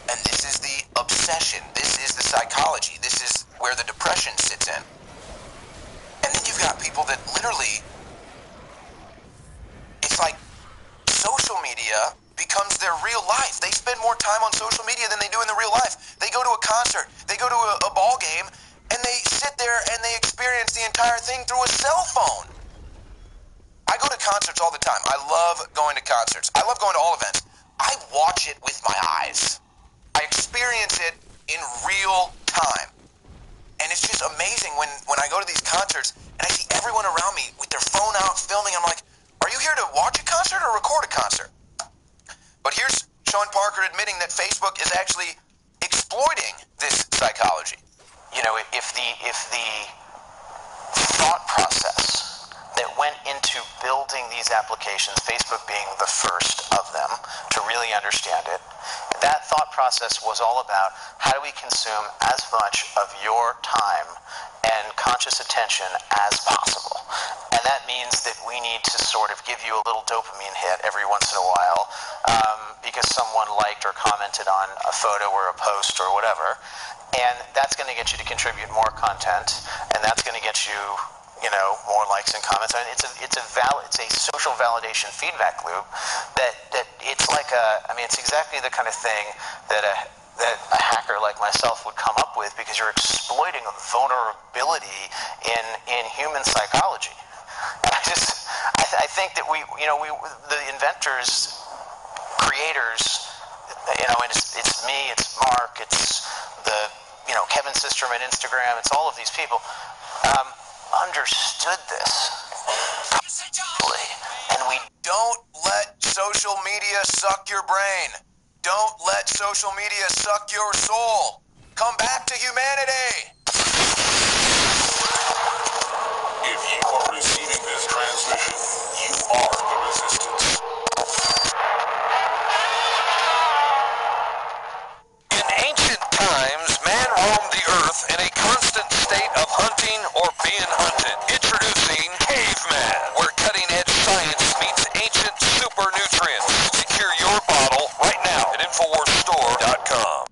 And this is the obsession. This is the psychology. This is where the depression sits in. And then you've got people that literally, it's like social media becomes their real life. They spend more time on social media than they do in the real life. They go to a concert, they go to a ball game, and they sit there and they experience the entire thing through a cell phone. I go to concerts all the time. I love going to concerts. I love going to all events. I watch it with my eyes. I experience it in real time. And it's just amazing when I go to these concerts and I see everyone around me with their phone out filming. I'm like, are you here to watch a concert or record a concert? But here's Sean Parker admitting that Facebook is actually exploiting this psychology. You know, if the thought process that went into building these applications, Facebook being the first of them to really understand it, that thought process was all about how do we consume as much of your time and conscious attention as possible. And that means that we need to sort of give you a little dopamine hit every once in a while because someone liked or commented on a photo or a post or whatever. And that's going to get you to contribute more content, and that's going to get you, you know, more likes and comments. I mean, it's a social validation feedback loop that it's like it's exactly the kind of thing that a hacker like myself would come up with, because you're exploiting a vulnerability in human psychology. And I think that the inventors, creators, and it's me, it's Mark, it's Kevin Systrom at Instagram, it's all of these people, understood this. And we don't let social media suck your brain. Don't let social media suck your soul. Come back to humanity. If you are receiving this transmission, you are the resistance. In ancient times, man roamed the earth in a constant state of hunting or being hunted. Introducing Caveman, where cutting-edge science meets ancient super nutrients. Secure your bottle right now at InfoWarsStore.com.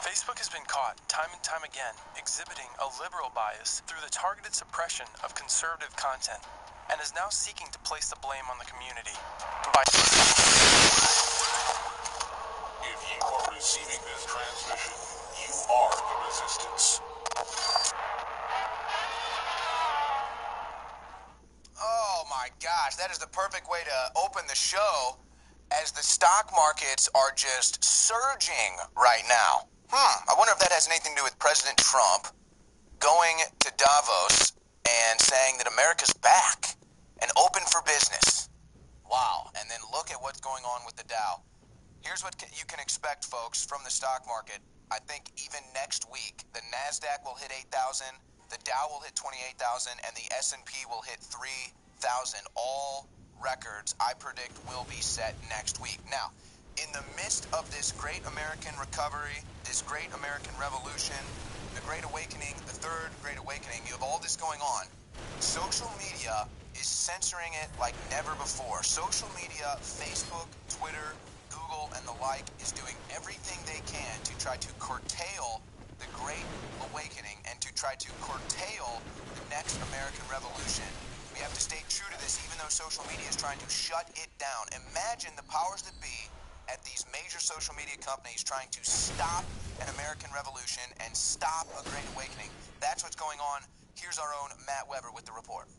Facebook has been caught time and time again exhibiting a liberal bias through the targeted suppression of conservative content, and is now seeking to place the blame on the community by... If you are receiving this transmission, you are the resistance. Oh my gosh, that is the perfect way to open the show, as the stock markets are just surging right now. I wonder if that has anything to do with President Trump going to Davos and saying that America's back and open for business. Wow. And then look at what's going on with the Dow. Here's what you can expect, folks, from the stock market. I think even next week, the NASDAQ will hit 8,000, the Dow will hit 28,000, and the S&P will hit 3,000. All records, I predict, will be set next week. Now, in the midst of this great American recovery, this great American revolution, the Great Awakening, the Third Great Awakening, you have all this going on. Social media is censoring it like never before. Social media, Facebook, Twitter, Google, and the like, is doing everything they can to try to curtail the Great Awakening and to try to curtail the next American revolution. We have to stay true to this, even though social media is trying to shut it down. Imagine the powers that be at these major social media companies trying to stop an American revolution and stop a Great Awakening. That's what's going on. Here's our own Matt Weber with the report.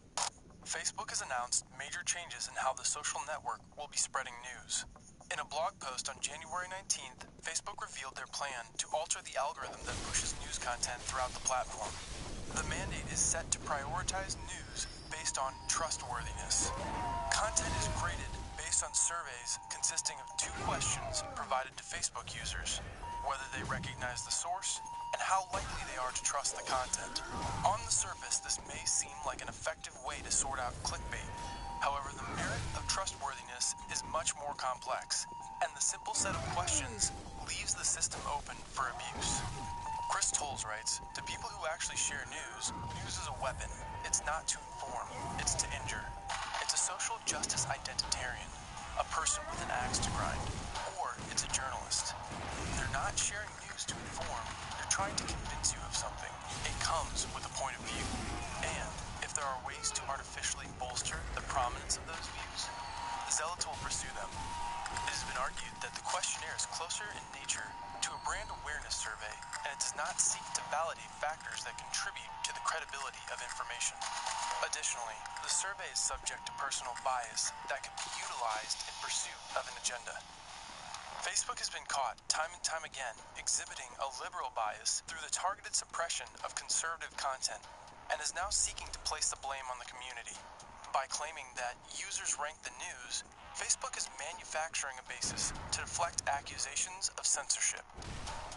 Facebook has announced major changes in how the social network will be spreading news. In a blog post on January 19th, Facebook revealed their plan to alter the algorithm that pushes news content throughout the platform. The mandate is set to prioritize news based on trustworthiness. Content is graded based on surveys consisting of 2 questions provided to Facebook users: whether they recognize the source and how likely they are to trust the content. On the surface, this may seem like an effective way to sort out clickbait. However, the merit of trustworthiness is much more complex, and the simple set of questions leaves the system open for abuse. Chris Tolles writes, to people who actually share news, news is a weapon. It's not to inform, it's to injure. It's a social justice identitarian, a person with an axe to grind, or it's a journalist. They're not sharing news to inform, they're trying to convince you of something. It comes with a point of view. And if there are ways to artificially bolster the prominence of those views, the zealots will pursue them. It has been argued that the questionnaire is closer in nature to a brand awareness survey, and it does not seek to validate factors that contribute to the credibility of information. Additionally, the survey is subject to personal bias that could be utilized in pursuit of an agenda. Facebook has been caught time and time again exhibiting a liberal bias through the targeted suppression of conservative content, and is now seeking to place the blame on the community. By claiming that users rank the news, Facebook is manufacturing a basis to deflect accusations of censorship.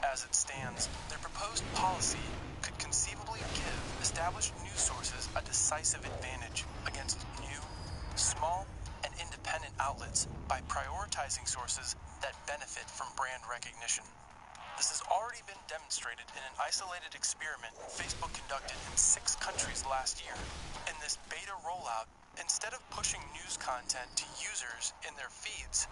As it stands, their proposed policy could conceivably give established news sources a decisive advantage against new, small, and independent outlets by prioritizing sources that benefit from brand recognition. This has already been demonstrated in an isolated experiment Facebook conducted in 6 countries last year. In this beta rollout, instead of pushing news content to users in their feeds,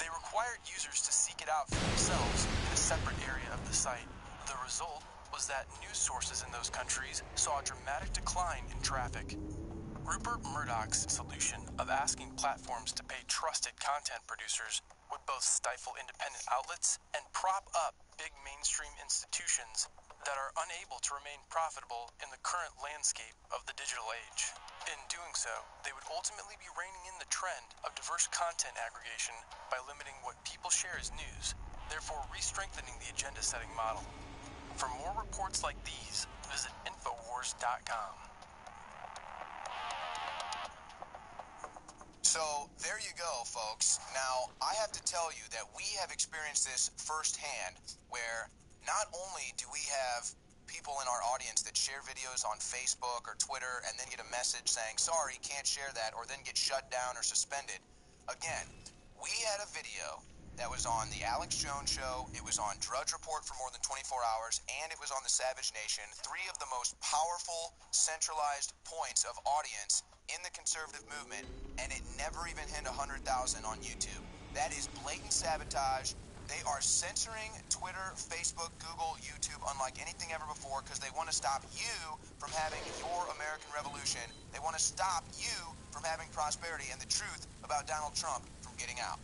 they required users to seek it out for themselves in a separate area of the site. The result was that news sources in those countries saw a dramatic decline in traffic. Rupert Murdoch's solution of asking platforms to pay trusted content producers would both stifle independent outlets and prop up big mainstream institutions that are unable to remain profitable in the current landscape of the digital age. In doing so, they would ultimately be reining in the trend of diverse content aggregation by limiting what people share as news, therefore re-strengthening the agenda-setting model. For more reports like these, visit Infowars.com. So, there you go, folks. Now, I have to tell you that we have experienced this firsthand, where not only do we have people in our audience that share videos on Facebook or Twitter and then get a message saying, sorry, can't share that, or then get shut down or suspended. Again, we had a video that was on the Alex Jones Show, it was on Drudge Report for more than 24 hours, and it was on the Savage Nation, 3 of the most powerful, centralized points of audience in the conservative movement, and it never even hit 100,000 on YouTube. That is blatant sabotage. They are censoring Twitter, Facebook, Google, YouTube unlike anything ever before because they want to stop you from having your American revolution. They want to stop you from having prosperity and the truth about Donald Trump from getting out.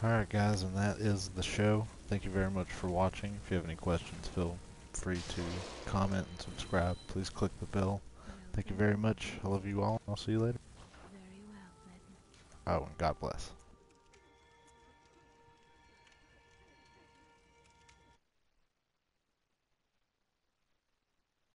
Alright guys, and that is the show. Thank you very much for watching. If you have any questions, feel free to comment and subscribe. Please click the bell. Thank you very much. I love you all. I'll see you later. Oh, and God bless.